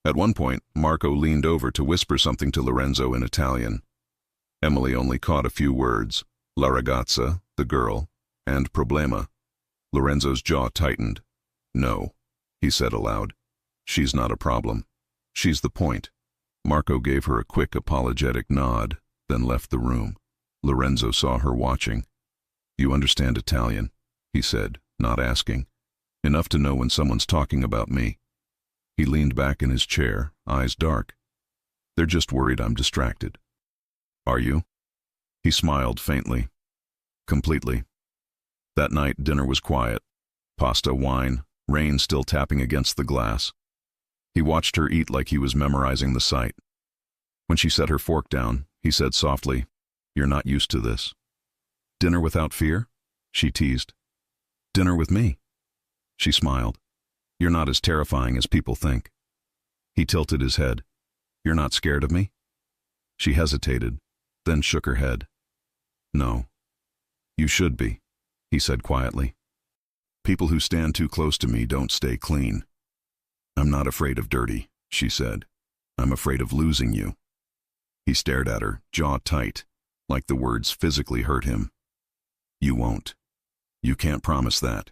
At one point, Marco leaned over to whisper something to Lorenzo in Italian. Emily only caught a few words: la ragazza, the girl, and problema. Lorenzo's jaw tightened. No, he said aloud. She's not a problem. She's the point. Marco gave her a quick apologetic nod, then left the room. Lorenzo saw her watching. You understand Italian, he said, not asking. Enough to know when someone's talking about me. He leaned back in his chair, eyes dark. They're just worried I'm distracted. Are you? He smiled faintly. Completely. That night, dinner was quiet. Pasta, wine, rain still tapping against the glass. He watched her eat like he was memorizing the sight. When she set her fork down, he said softly, You're not used to this. Dinner without fear? She teased. Dinner with me? She smiled. You're not as terrifying as people think. He tilted his head. You're not scared of me? She hesitated, then shook her head. No. You should be, he said quietly. People who stand too close to me don't stay clean. I'm not afraid of dirty, she said. I'm afraid of losing you. He stared at her, jaw tight, like the words physically hurt him. You won't. You can't promise that.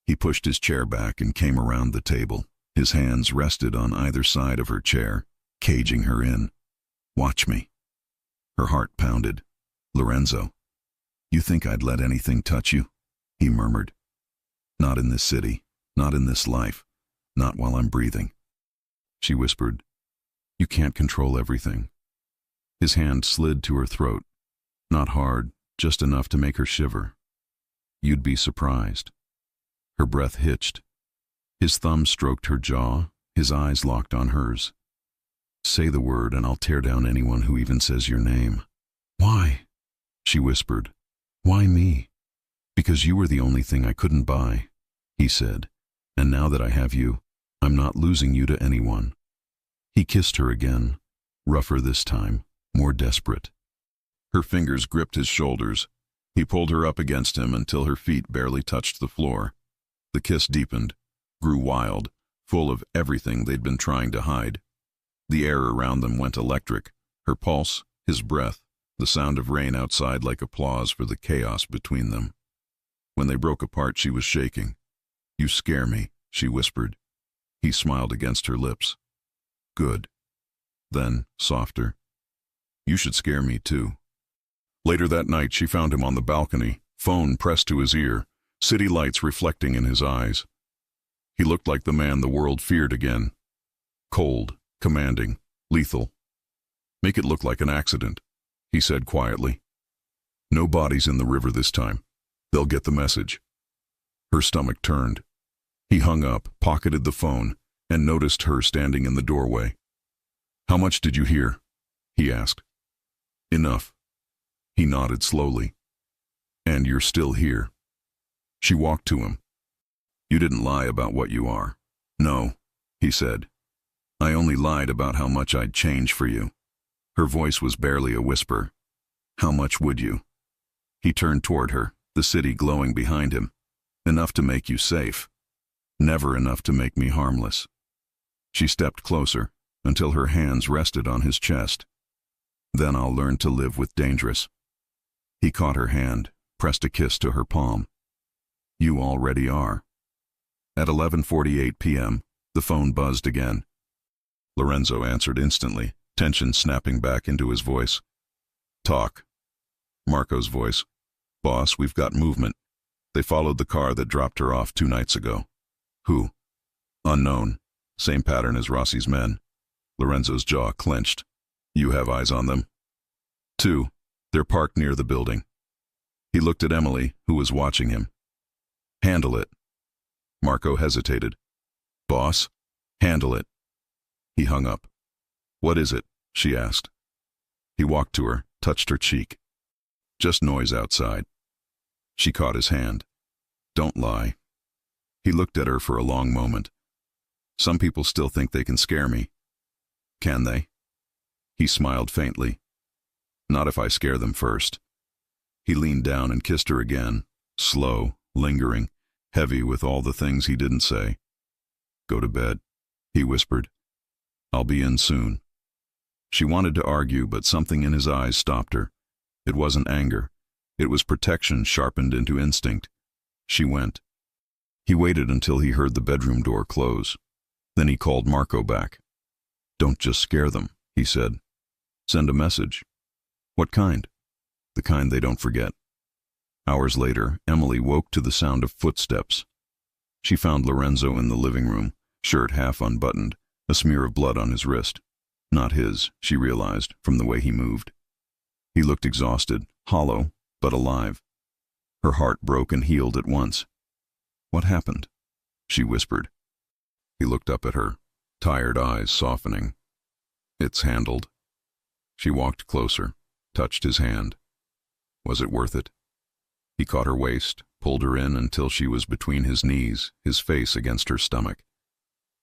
He pushed his chair back and came around the table. His hands rested on either side of her chair, caging her in. Watch me. Her heart pounded. Lorenzo, you think I'd let anything touch you? He murmured. Not in this city, not in this life, not while I'm breathing. She whispered, You can't control everything. His hand slid to her throat, not hard, just enough to make her shiver. You'd be surprised. Her breath hitched. His thumb stroked her jaw, his eyes locked on hers. Say the word and I'll tear down anyone who even says your name. Why? She whispered. Why me? Because you were the only thing I couldn't buy, he said. And now that I have you, I'm not losing you to anyone. He kissed her again, rougher this time, more desperate. Her fingers gripped his shoulders. He pulled her up against him until her feet barely touched the floor. The kiss deepened, grew wild, full of everything they'd been trying to hide. The air around them went electric, her pulse, his breath, the sound of rain outside like applause for the chaos between them. When they broke apart, she was shaking. You scare me, she whispered. He smiled against her lips. Good. Then, softer. You should scare me too. Later that night, she found him on the balcony, phone pressed to his ear, city lights reflecting in his eyes. He looked like the man the world feared again. Cold, commanding, lethal. Make it look like an accident, he said quietly. No bodies in the river this time. They'll get the message. Her stomach turned. He hung up, pocketed the phone, and noticed her standing in the doorway. How much did you hear? He asked. Enough. He nodded slowly. And you're still here. She walked to him. You didn't lie about what you are. No, he said. I only lied about how much I'd change for you. Her voice was barely a whisper. How much would you? He turned toward her, the city glowing behind him. Enough to make you safe. Never enough to make me harmless. She stepped closer, until her hands rested on his chest. Then I'll learn to live with dangerous. He caught her hand, pressed a kiss to her palm. You already are. At 11:48 p.m., the phone buzzed again. Lorenzo answered instantly, tension snapping back into his voice. Talk. Marco's voice. Boss, we've got movement. They followed the car that dropped her off 2 nights ago. Who? Unknown. Same pattern as Rossi's men. Lorenzo's jaw clenched. You have eyes on them? 2. They're parked near the building. He looked at Emily, who was watching him. Handle it. Marco hesitated. Boss, handle it. He hung up. What is it? She asked. He walked to her, touched her cheek. Just noise outside. She caught his hand. Don't lie. He looked at her for a long moment. Some people still think they can scare me. Can they? He smiled faintly. Not if I scare them first. He leaned down and kissed her again, slow, lingering, heavy with all the things he didn't say. Go to bed, he whispered. I'll be in soon. She wanted to argue, but something in his eyes stopped her. It wasn't anger. It was protection sharpened into instinct. She went. He waited until he heard the bedroom door close. Then he called Marco back. "Don't just scare them," he said. "Send a message." "What kind?" "The kind they don't forget." Hours later, Emily woke to the sound of footsteps. She found Lorenzo in the living room, shirt half unbuttoned, a smear of blood on his wrist. Not his, she realized, from the way he moved. He looked exhausted, hollow, but alive. Her heart broke and healed at once. "What happened?" she whispered. He looked up at her, tired eyes softening. "It's handled." She walked closer, touched his hand. Was it worth it? He caught her waist, pulled her in until she was between his knees, his face against her stomach.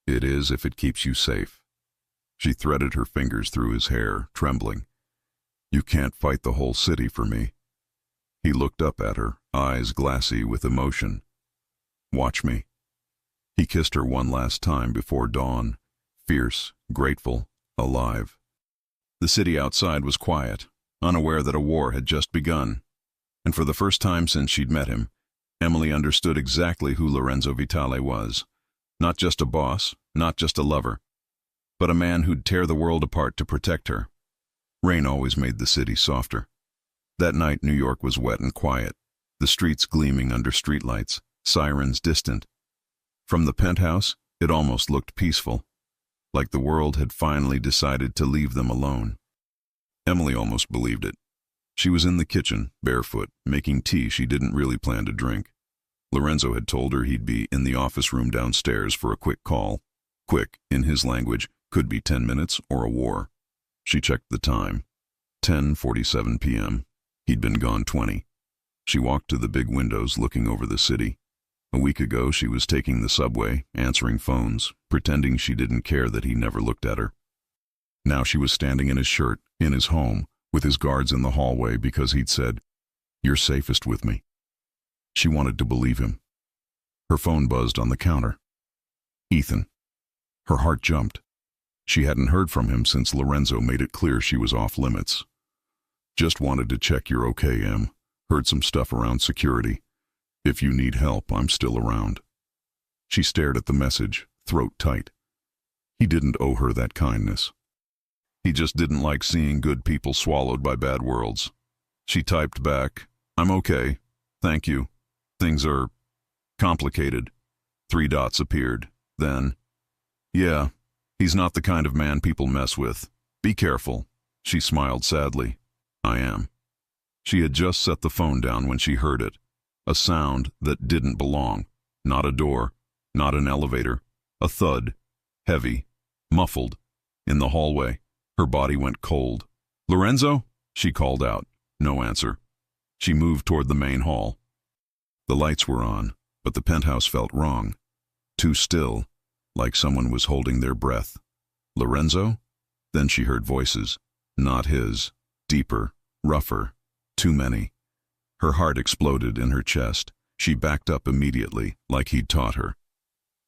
"It is if it keeps you safe." She threaded her fingers through his hair, trembling. "You can't fight the whole city for me." He looked up at her, eyes glassy with emotion. "Watch me." He kissed her one last time before dawn, fierce, grateful, alive. The city outside was quiet, unaware that a war had just begun. And for the first time since she'd met him, Emily understood exactly who Lorenzo Vitale was. Not just a boss, not just a lover, but a man who'd tear the world apart to protect her. Rain always made the city softer. That night New York was wet and quiet, the streets gleaming under streetlights, sirens distant. From the penthouse, it almost looked peaceful, like the world had finally decided to leave them alone. Emily almost believed it. She was in the kitchen, barefoot, making tea she didn't really plan to drink. Lorenzo had told her he'd be in the office room downstairs for a quick call. Quick, in his language, could be 10 minutes or a war. She checked the time. 10:47 p.m. He'd been gone 20. She walked to the big windows looking over the city. A week ago she was taking the subway, answering phones, pretending she didn't care that he never looked at her. Now she was standing in his shirt, in his home, with his guards in the hallway because he'd said, "You're safest with me." She wanted to believe him. Her phone buzzed on the counter. Ethan. Her heart jumped. She hadn't heard from him since Lorenzo made it clear she was off limits. "Just wanted to check you're okay, Em. Heard some stuff around security. If you need help, I'm still around." She stared at the message, throat tight. He didn't owe her that kindness. He just didn't like seeing good people swallowed by bad worlds. She typed back, "I'm okay. Thank you. Things are complicated." 3 dots appeared. Then, "Yeah, he's not the kind of man people mess with. Be careful." She smiled sadly. "I am." She had just set the phone down when she heard it. A sound that didn't belong. Not a door, not an elevator. A thud, heavy, muffled, in the hallway. Her body went cold. "Lorenzo?" she called out. No answer. She moved toward the main hall. The lights were on, but the penthouse felt wrong. Too still, like someone was holding their breath. "Lorenzo?" Then she heard voices. Not his. Deeper, rougher, too many. Her heart exploded in her chest. She backed up immediately, like he'd taught her.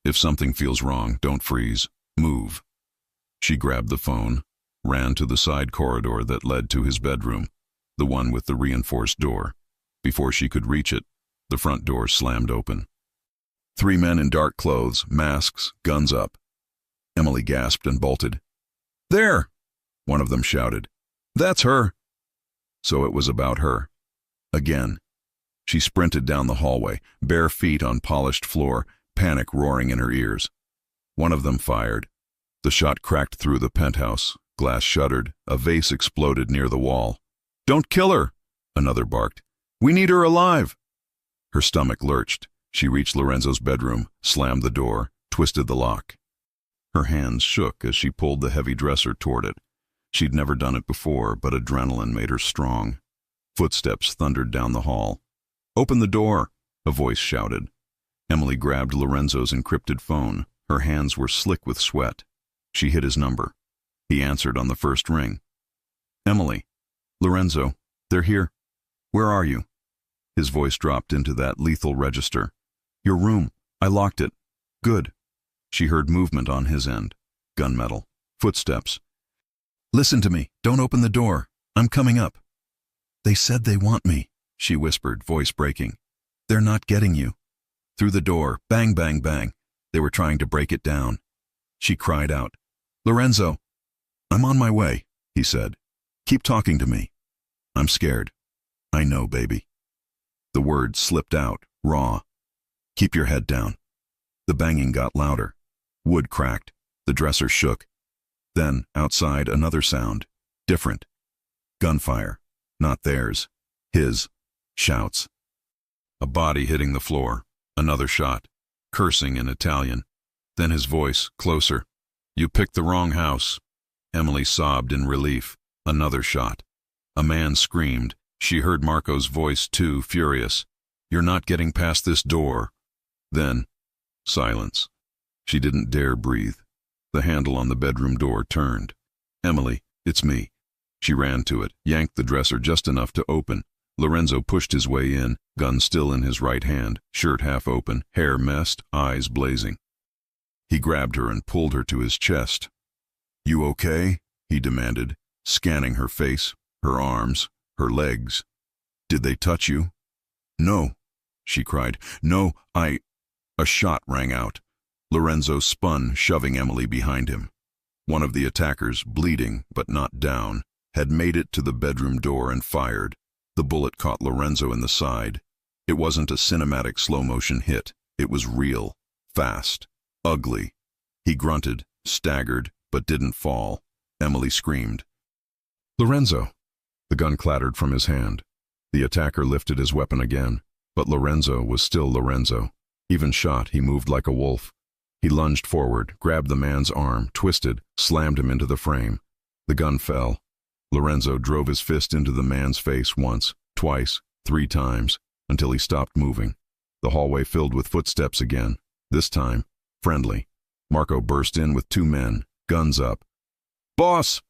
If something feels wrong, don't freeze. Move. She grabbed the phone, ran to the side corridor that led to his bedroom, the one with the reinforced door. Before she could reach it, the front door slammed open. 3 men in dark clothes, masks, guns up. Emily gasped and bolted. "There!" one of them shouted. "That's her!" So it was about her. Again. She sprinted down the hallway, bare feet on polished floor, panic roaring in her ears. One of them fired. The shot cracked through the penthouse. Glass shuddered. A vase exploded near the wall. "Don't kill her!" another barked. "We need her alive!" Her stomach lurched. She reached Lorenzo's bedroom, slammed the door, twisted the lock. Her hands shook as she pulled the heavy dresser toward it. She'd never done it before, but adrenaline made her strong. Footsteps thundered down the hall. "Open the door!" a voice shouted. Emily grabbed Lorenzo's encrypted phone. Her hands were slick with sweat. She hit his number. He answered on the first ring. "Emily. Lorenzo. They're here. Where are you?" His voice dropped into that lethal register. "Your room. I locked it." "Good." She heard movement on his end. Gunmetal. Footsteps. "Listen to me. Don't open the door. I'm coming up." "They said they want me," she whispered, voice breaking. "They're not getting you." Through the door, bang, bang, bang. They were trying to break it down. She cried out, "Lorenzo!" "I'm on my way," he said. "Keep talking to me." "I'm scared." "I know, baby." The words slipped out, raw. "Keep your head down." The banging got louder. Wood cracked. The dresser shook. Then, outside, another sound. Different. Gunfire. Not theirs. His. Shouts. A body hitting the floor. Another shot. Cursing in Italian. Then his voice, closer. "You picked the wrong house." Emily sobbed in relief. Another shot. A man screamed. She heard Marco's voice too, furious. "You're not getting past this door." Then, silence. She didn't dare breathe. The handle on the bedroom door turned. "Emily, it's me." She ran to it, yanked the dresser just enough to open. Lorenzo pushed his way in, gun still in his right hand, shirt half open, hair messed, eyes blazing. He grabbed her and pulled her to his chest. "You okay?" he demanded, scanning her face, her arms, her legs. "Did they touch you?" "No," she cried. "No, I—" A shot rang out. Lorenzo spun, shoving Emily behind him. One of the attackers, bleeding but not down, had made it to the bedroom door and fired. The bullet caught Lorenzo in the side. It wasn't a cinematic slow-motion hit. It was real, fast, ugly. He grunted, staggered, but didn't fall. Emily screamed. "Lorenzo!" The gun clattered from his hand. The attacker lifted his weapon again, but Lorenzo was still Lorenzo. Even shot, he moved like a wolf. He lunged forward, grabbed the man's arm, twisted, slammed him into the frame. The gun fell. Lorenzo drove his fist into the man's face once, twice, 3 times, until he stopped moving. The hallway filled with footsteps again, this time friendly. Marco burst in with 2 men, guns up. "Boss!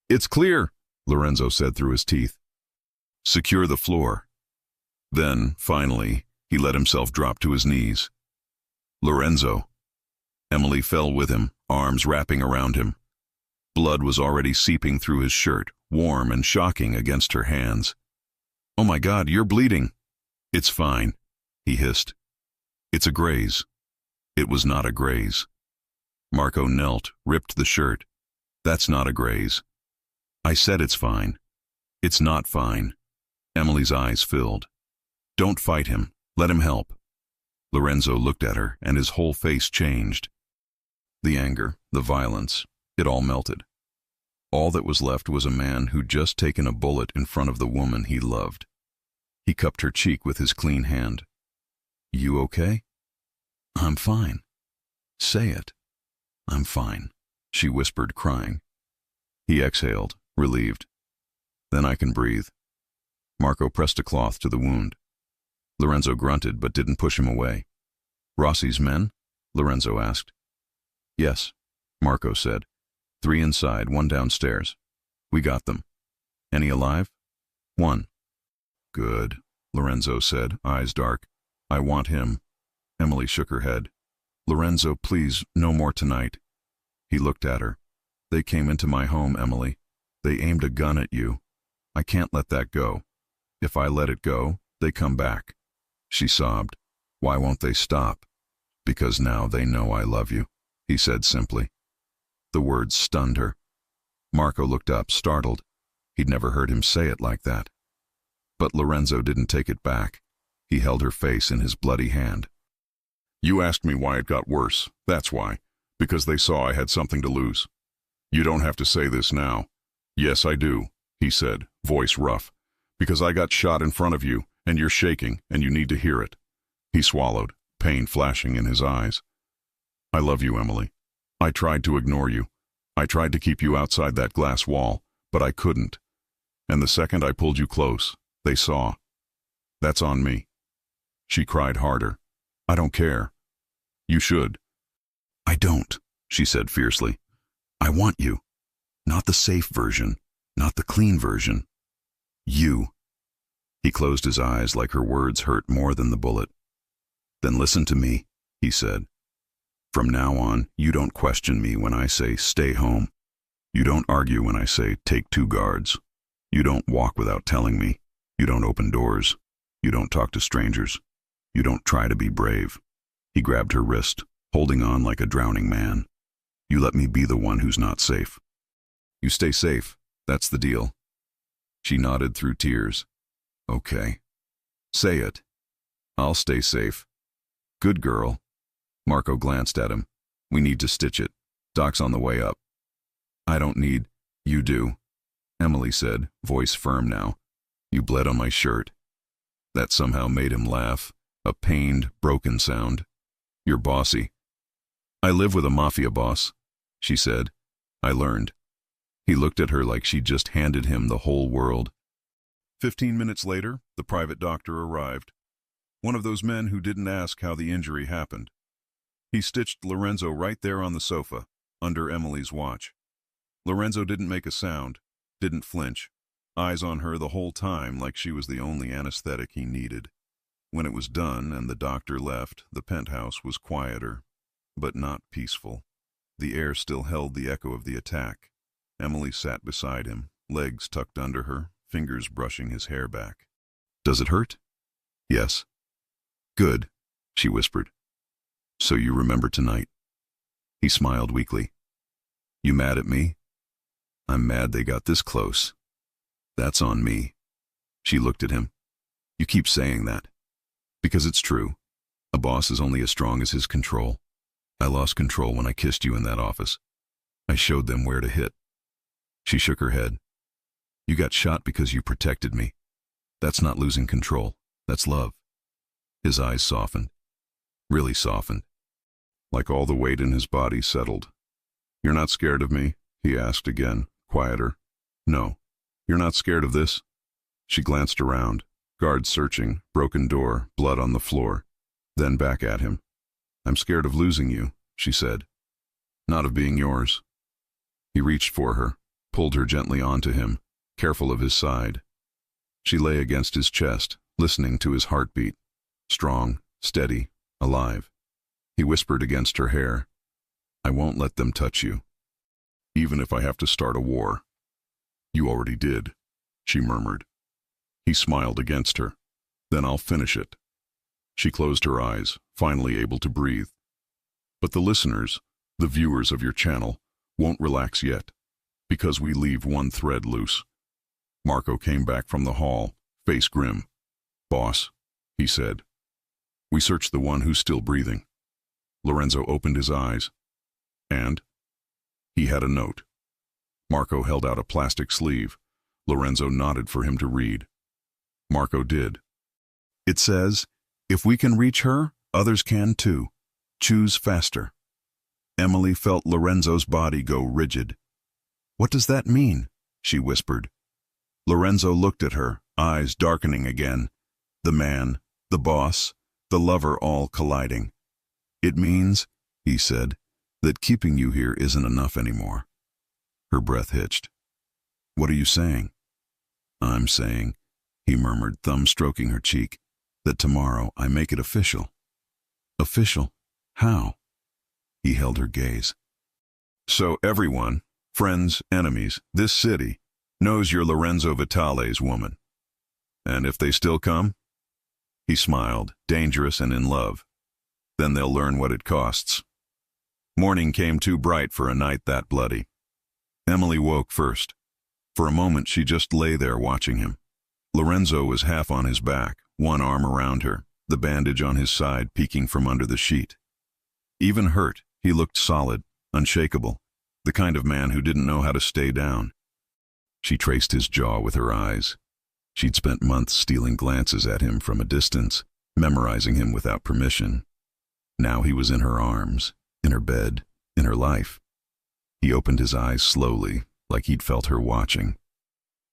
It's clear!" Lorenzo said through his teeth. "Secure the floor." Then, finally, he let himself drop to his knees. "Lorenzo." Emily fell with him, arms wrapping around him. Blood was already seeping through his shirt, warm and shocking against her hands. "Oh my God, you're bleeding." "It's fine," he hissed. "It's a graze." It was not a graze. Marco knelt, ripped the shirt. "That's not a graze." "I said it's fine." "It's not fine." Emily's eyes filled. "Don't fight him. Let him help." Lorenzo looked at her, and his whole face changed. The anger, the violence, it all melted. All that was left was a man who'd just taken a bullet in front of the woman he loved. He cupped her cheek with his clean hand. "You okay?" "I'm fine." "Say it." "I'm fine," she whispered, crying. He exhaled, relieved. "Then I can breathe." Marco pressed a cloth to the wound. Lorenzo grunted but didn't push him away. "Rossi's men?" Lorenzo asked. "Yes," Marco said. 3 inside, 1 downstairs. We got them. Any alive? 1. "Good," Lorenzo said, eyes dark. "I want him." Emily shook her head. "Lorenzo, please, no more tonight." He looked at her. "They came into my home, Emily. They aimed a gun at you. I can't let that go. If I let it go, they come back." She sobbed. "Why won't they stop?" "Because now they know I love you," he said simply. The words stunned her. Marco looked up, startled. He'd never heard him say it like that. But Lorenzo didn't take it back. He held her face in his bloody hand. "You asked me why it got worse. That's why. Because they saw I had something to lose. You don't have to say this now." "Yes, I do," he said, voice rough. "Because I got shot in front of you, and you're shaking, and you need to hear it." He swallowed, pain flashing in his eyes. "I love you, Emily. I tried to ignore you. I tried to keep you outside that glass wall, but I couldn't. And the second I pulled you close, they saw. That's on me." She cried harder. "I don't care." "You should." "I don't," she said fiercely. "I want you. Not the safe version, not the clean version. You." He closed his eyes like her words hurt more than the bullet. "Then listen to me," he said. "From now on, you don't question me when I say stay home. You don't argue when I say take 2 guards. You don't walk without telling me. You don't open doors. You don't talk to strangers. You don't try to be brave. He grabbed her wrist, holding on like a drowning man. You let me be the one who's not safe. You stay safe. That's the deal. She nodded through tears. Okay. Say it. I'll stay safe. Good girl. Marco glanced at him. We need to stitch it. Doc's on the way up. I don't need. You do. Emily said, voice firm now. You bled on my shirt. That somehow made him laugh, a pained, broken sound. You're bossy. I live with a mafia boss, she said. I learned. He looked at her like she'd just handed him the whole world. 15 minutes later, the private doctor arrived. One of those men who didn't ask how the injury happened. He stitched Lorenzo right there on the sofa, under Emily's watch. Lorenzo didn't make a sound, didn't flinch, eyes on her the whole time like she was the only anesthetic he needed. When it was done and the doctor left, the penthouse was quieter, but not peaceful. The air still held the echo of the attack. Emily sat beside him, legs tucked under her, fingers brushing his hair back. Does it hurt? Yes. Good, she whispered. So you remember tonight? He smiled weakly. You mad at me? I'm mad they got this close. That's on me. She looked at him. You keep saying that. Because it's true. A boss is only as strong as his control. I lost control when I kissed you in that office. I showed them where to hit. She shook her head. You got shot because you protected me. That's not losing control. That's love. His eyes softened. Really softened. Like all the weight in his body settled. You're not scared of me? He asked again, quieter. No. You're not scared of this? She glanced around. Guards searching, broken door, blood on the floor. Then back at him. I'm scared of losing you, she said. Not of being yours. He reached for her, pulled her gently onto him, careful of his side. She lay against his chest, listening to his heartbeat. Strong, steady, alive. He whispered against her hair. I won't let them touch you. Even if I have to start a war. You already did, she murmured. He smiled against her. Then I'll finish it. She closed her eyes, finally able to breathe. But the listeners, the viewers of your channel, won't relax yet, because we leave one thread loose. Marco came back from the hall, face grim. Boss, he said. We searched the one who's still breathing. Lorenzo opened his eyes. And? He had a note. Marco held out a plastic sleeve. Lorenzo nodded for him to read. Marco did. It says, if we can reach her, others can too. Choose faster. Emily felt Lorenzo's body go rigid. What does that mean? She whispered. Lorenzo looked at her, eyes darkening again. The man, the boss, the lover all colliding. It means, he said, that keeping you here isn't enough anymore. Her breath hitched. What are you saying? I'm saying, he murmured, thumb stroking her cheek, that tomorrow I make it official. Official? How? He held her gaze. So everyone, friends, enemies, this city, knows you're Lorenzo Vitale's woman. And if they still come? He smiled, dangerous and in love. Then they'll learn what it costs. Morning came too bright for a night that bloody. Emily woke first. For a moment she just lay there watching him. Lorenzo was half on his back, one arm around her, the bandage on his side peeking from under the sheet. Even hurt, he looked solid, unshakable, the kind of man who didn't know how to stay down. She traced his jaw with her eyes. She'd spent months stealing glances at him from a distance, memorizing him without permission. Now he was in her arms, in her bed, in her life. He opened his eyes slowly, like he'd felt her watching.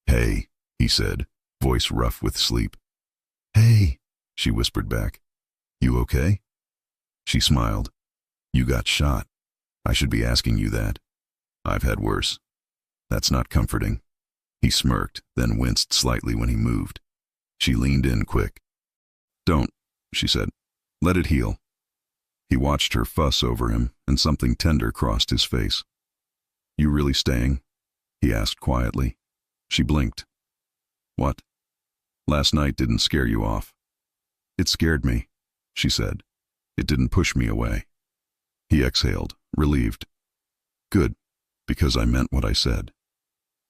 Hey, he said, voice rough with sleep. Hey, she whispered back. You okay? She smiled. You got shot. I should be asking you that. I've had worse. That's not comforting. He smirked, then winced slightly when he moved. She leaned in quick. Don't, she said. Let it heal. He watched her fuss over him, and something tender crossed his face. You really staying? he asked quietly. She blinked. What? Last night didn't scare you off. It scared me, she said. It didn't push me away. He exhaled, relieved. Good, because I meant what I said.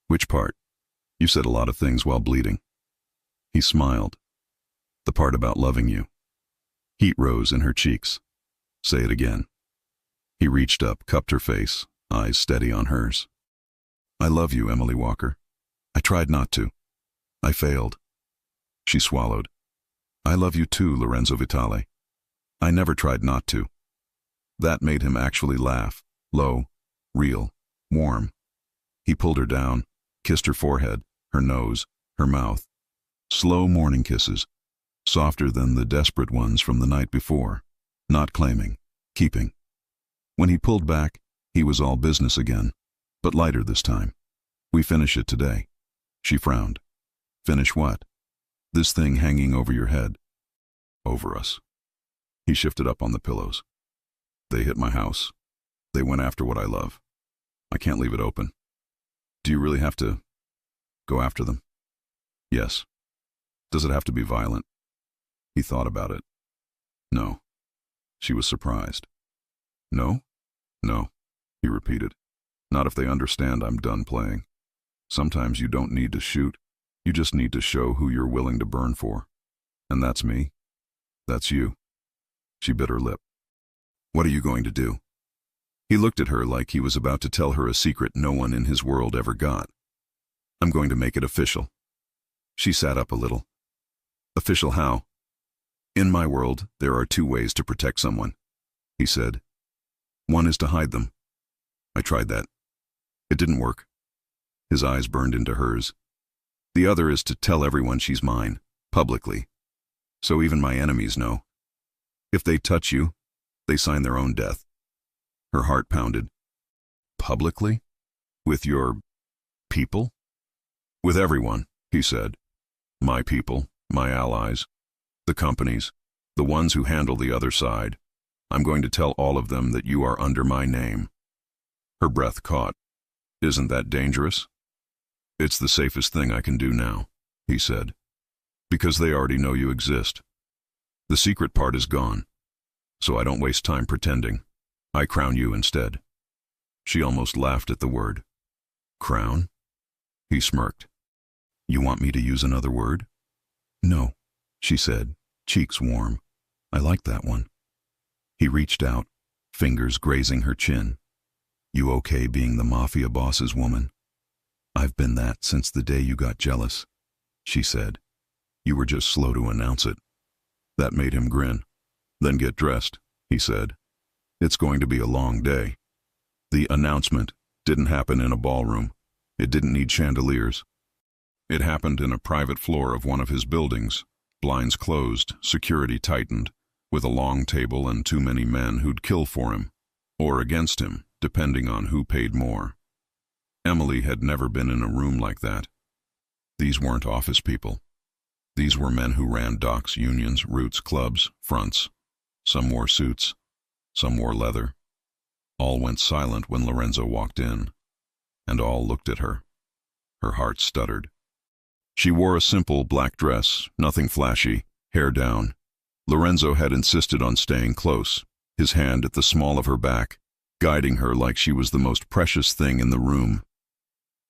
Which part? You said a lot of things while bleeding. He smiled. The part about loving you. Heat rose in her cheeks. Say it again. He reached up, cupped her face, eyes steady on hers. I love you, Emily Walker. I tried not to. I failed. She swallowed. I love you too, Lorenzo Vitale. I never tried not to. That made him actually laugh, low, real, warm. He pulled her down, kissed her forehead, her nose, her mouth. Slow morning kisses, softer than the desperate ones from the night before, not claiming, keeping. When he pulled back, he was all business again, but lighter this time. We finish it today. She frowned. Finish what? This thing hanging over your head. Over us. He shifted up on the pillows. They hit my house. They went after what I love. I can't leave it open. Do you really have to go after them? Yes. Does it have to be violent? He thought about it. No. She was surprised. No? No, he repeated. Not if they understand I'm done playing. Sometimes you don't need to shoot. You just need to show who you're willing to burn for. And that's me. That's you. She bit her lip. What are you going to do? He looked at her like he was about to tell her a secret no one in his world ever got. I'm going to make it official. She sat up a little. Official how? In my world, there are two ways to protect someone, he said. One is to hide them. I tried that. It didn't work. His eyes burned into hers. The other is to tell everyone she's mine, publicly. So even my enemies know. If they touch you, they sign their own death. Her heart pounded. Publicly? With your people? With everyone, he said. My people, my allies, the companies, the ones who handle the other side. I'm going to tell all of them that you are under my name. Her breath caught. Isn't that dangerous? It's the safest thing I can do now, he said. Because they already know you exist. The secret part is gone, so I don't waste time pretending. I crown you instead. She almost laughed at the word. Crown? He smirked. You want me to use another word? No, she said, cheeks warm. I like that one. He reached out, fingers grazing her chin. You okay being the Mafia boss's woman? I've been that since the day you got jealous, she said. You were just slow to announce it. That made him grin. Then get dressed, he said. It's going to be a long day. The announcement didn't happen in a ballroom. It didn't need chandeliers. It happened in a private floor of one of his buildings, blinds closed, security tightened, with a long table and too many men who'd kill for him, or against him, depending on who paid more. Emily had never been in a room like that. These weren't office people. These were men who ran docks, unions, routes, clubs, fronts. Some wore suits. Some wore leather. All went silent when Lorenzo walked in, and all looked at her. Her heart stuttered. She wore a simple black dress, nothing flashy, hair down. Lorenzo had insisted on staying close, his hand at the small of her back, guiding her like she was the most precious thing in the room.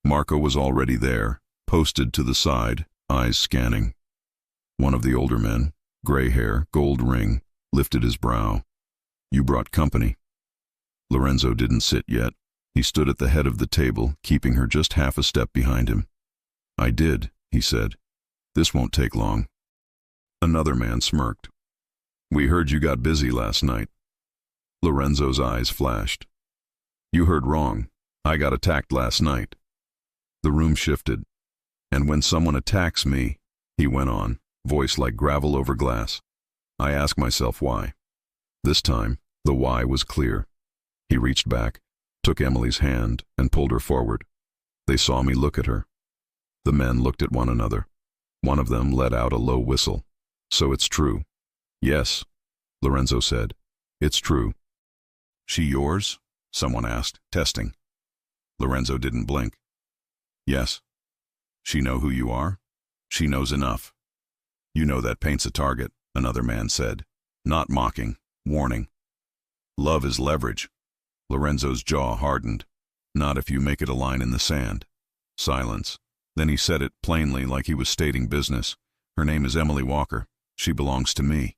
Marco was already there, posted to the side, eyes scanning. One of the older men, gray hair, gold ring, lifted his brow. You brought company. Lorenzo didn't sit yet. He stood at the head of the table, keeping her just half a step behind him. I did, he said. This won't take long. Another man smirked. We heard you got busy last night. Lorenzo's eyes flashed. You heard wrong. I got attacked last night. The room shifted. And when someone attacks me, he went on, voice like gravel over glass, I ask myself why. This time, the why was clear. He reached back, took Emily's hand, and pulled her forward. They saw me look at her. The men looked at one another. One of them let out a low whistle. So it's true. Yes, Lorenzo said. It's true. She yours? Someone asked, testing. Lorenzo didn't blink. Yes. She know who you are? She knows enough. You know that paints a target, another man said. Not mocking, warning. Love is leverage. Lorenzo's jaw hardened. Not if you make it a line in the sand. Silence. Then he said it plainly like he was stating business. Her name is Emily Walker. She belongs to me.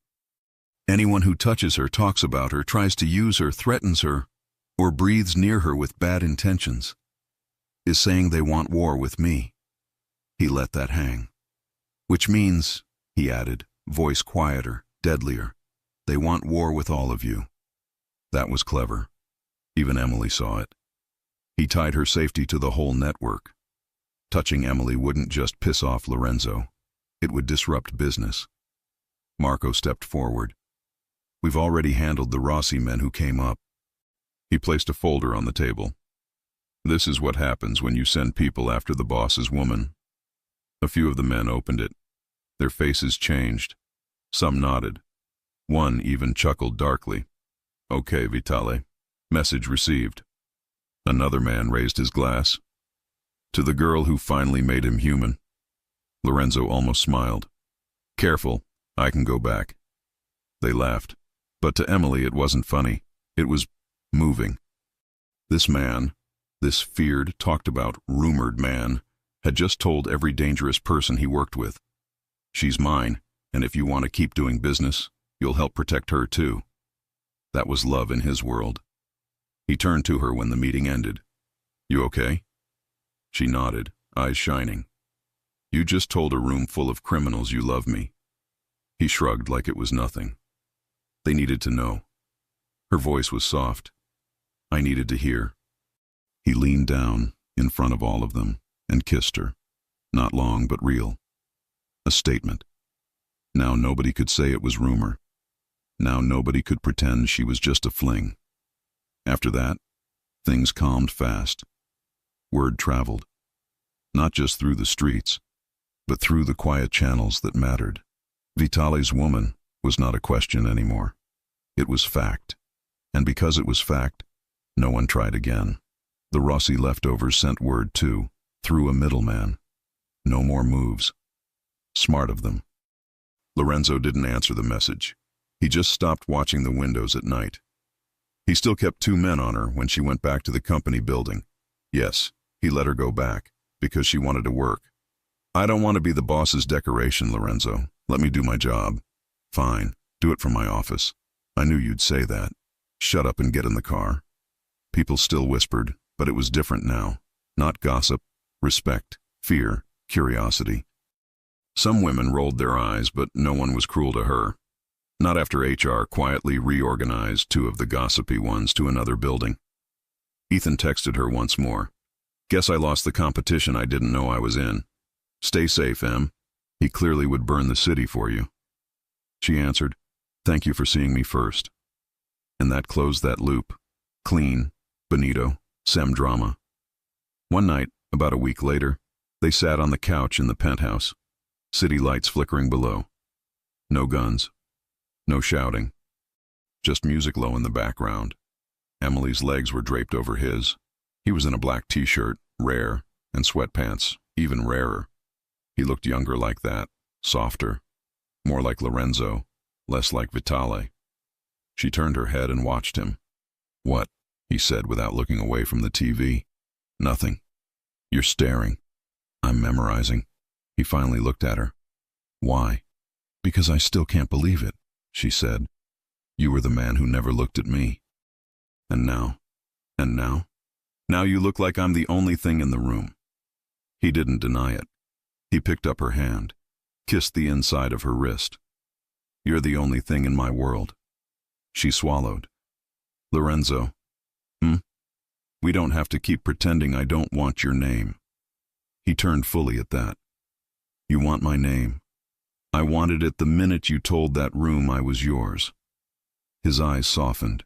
Anyone who touches her, talks about her, tries to use her, threatens her, or breathes near her with bad intentions, is saying they want war with me. He let that hang. Which means, he added, voice quieter, deadlier, they want war with all of you. That was clever. Even Emily saw it. He tied her safety to the whole network. Touching Emily wouldn't just piss off Lorenzo. It would disrupt business. Marco stepped forward. We've already handled the Rossi men who came up. He placed a folder on the table. This is what happens when you send people after the boss's woman. A few of the men opened it. Their faces changed. Some nodded. One even chuckled darkly. Okay, Vitale. Message received. Another man raised his glass. To the girl who finally made him human. Lorenzo almost smiled. Careful, I can go back. They laughed. But to Emily it wasn't funny. It was moving. This man, this feared, talked about, rumored man, had just told every dangerous person he worked with. She's mine, and if you want to keep doing business, you'll help protect her too. That was love in his world. He turned to her when the meeting ended. You okay? She nodded, eyes shining. You just told a room full of criminals you love me. He shrugged like it was nothing. They needed to know. Her voice was soft. I needed to hear. He leaned down in front of all of them and kissed her. Not long, but real. A statement. Now nobody could say it was rumor. Now nobody could pretend she was just a fling. After that, things calmed fast. Word traveled. Not just through the streets, but through the quiet channels that mattered. Vitale's woman was not a question anymore. It was fact. And because it was fact, no one tried again. The Rossi leftovers sent word too, through a middleman. No more moves. Smart of them. Lorenzo didn't answer the message. He just stopped watching the windows at night. He still kept 2 men on her when she went back to the company building. Yes, he let her go back, because she wanted to work. I don't want to be the boss's decoration, Lorenzo. Let me do my job. Fine, do it from my office. I knew you'd say that. Shut up and get in the car. People still whispered, but it was different now. Not gossip, respect, fear, curiosity. Some women rolled their eyes, but no one was cruel to her. Not after HR quietly reorganized 2 of the gossipy ones to another building. Ethan texted her once more. Guess I lost the competition I didn't know I was in. Stay safe, Em. He clearly would burn the city for you. She answered, thank you for seeing me first. And that closed that loop. Clean, bonito, sem drama. One night, about a week later, they sat on the couch in the penthouse. City lights flickering below. No guns. No shouting. Just music low in the background. Emily's legs were draped over his. He was in a black t-shirt, rare, and sweatpants, even rarer. He looked younger like that, softer. More like Lorenzo, less like Vitale. She turned her head and watched him. What? He said without looking away from the TV. Nothing. You're staring. I'm memorizing. He finally looked at her. Why? Because I still can't believe it, she said. You were the man who never looked at me. And now? And now? Now you look like I'm the only thing in the room. He didn't deny it. He picked up her hand, kissed the inside of her wrist. You're the only thing in my world. She swallowed. Lorenzo. We don't have to keep pretending I don't want your name. He turned fully at that. You want my name? I wanted it the minute you told that room I was yours. His eyes softened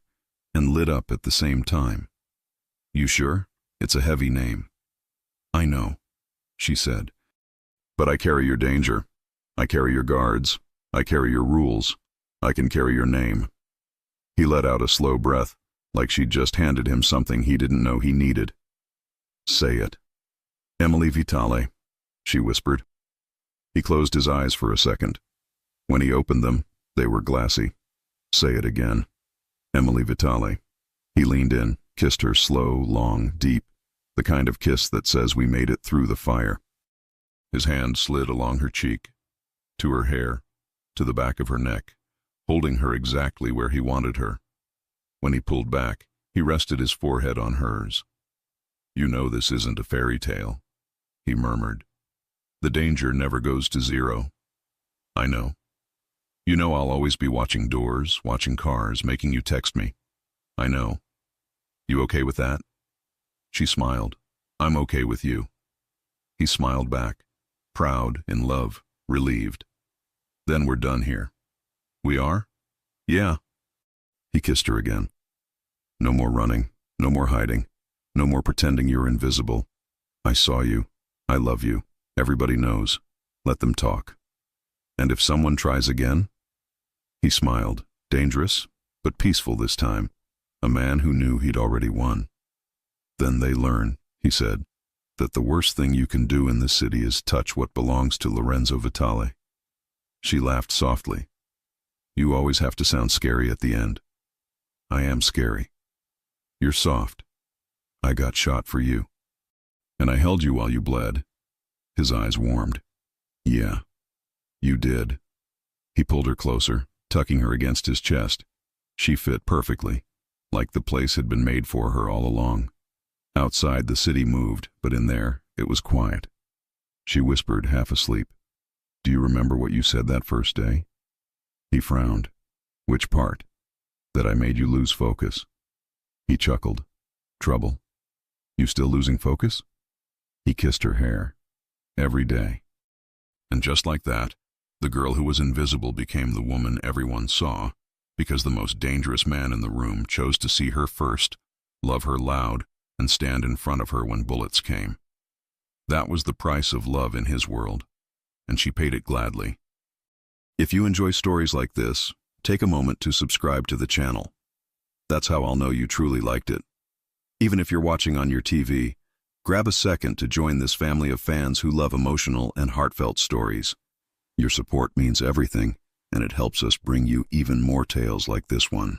and lit up at the same time. You sure? It's a heavy name. I know, she said. But I carry your danger. I carry your guards. I carry your rules. I can carry your name. He let out a slow breath, like she'd just handed him something he didn't know he needed. Say it. Emily Vitale, she whispered. He closed his eyes for a second. When he opened them, they were glassy. Say it again. Emily Vitale. He leaned in, kissed her slow, long, deep, the kind of kiss that says we made it through the fire. His hand slid along her cheek, to her hair, to the back of her neck, holding her exactly where he wanted her. When he pulled back, he rested his forehead on hers. You know this isn't a fairy tale, he murmured. The danger never goes to zero. I know. You know I'll always be watching doors, watching cars, making you text me. I know. You okay with that? She smiled. I'm okay with you. He smiled back, proud, in love, relieved. Then we're done here. We are? Yeah. He kissed her again. No more running, no more hiding, no more pretending you're invisible. I saw you. I love you. Everybody knows. Let them talk. And if someone tries again? He smiled, dangerous, but peaceful this time, a man who knew he'd already won. Then they learn, he said, that the worst thing you can do in this city is touch what belongs to Lorenzo Vitale. She laughed softly. You always have to sound scary at the end. I am scary. You're soft. I got shot for you. And I held you while you bled. His eyes warmed. Yeah, you did. He pulled her closer, tucking her against his chest. She fit perfectly, like the place had been made for her all along. Outside, the city moved, but in there, it was quiet. She whispered, half asleep. Do you remember what you said that first day? He frowned. Which part? That I made you lose focus. He chuckled. Trouble? You still losing focus? He kissed her hair. Every day. And just like that, the girl who was invisible became the woman everyone saw, because the most dangerous man in the room chose to see her first, love her loud, and stand in front of her when bullets came. That was the price of love in his world, and she paid it gladly. If you enjoy stories like this, take a moment to subscribe to the channel. That's how I'll know you truly liked it. Even if you're watching on your TV, grab a second to join this family of fans who love emotional and heartfelt stories. Your support means everything, and it helps us bring you even more tales like this one.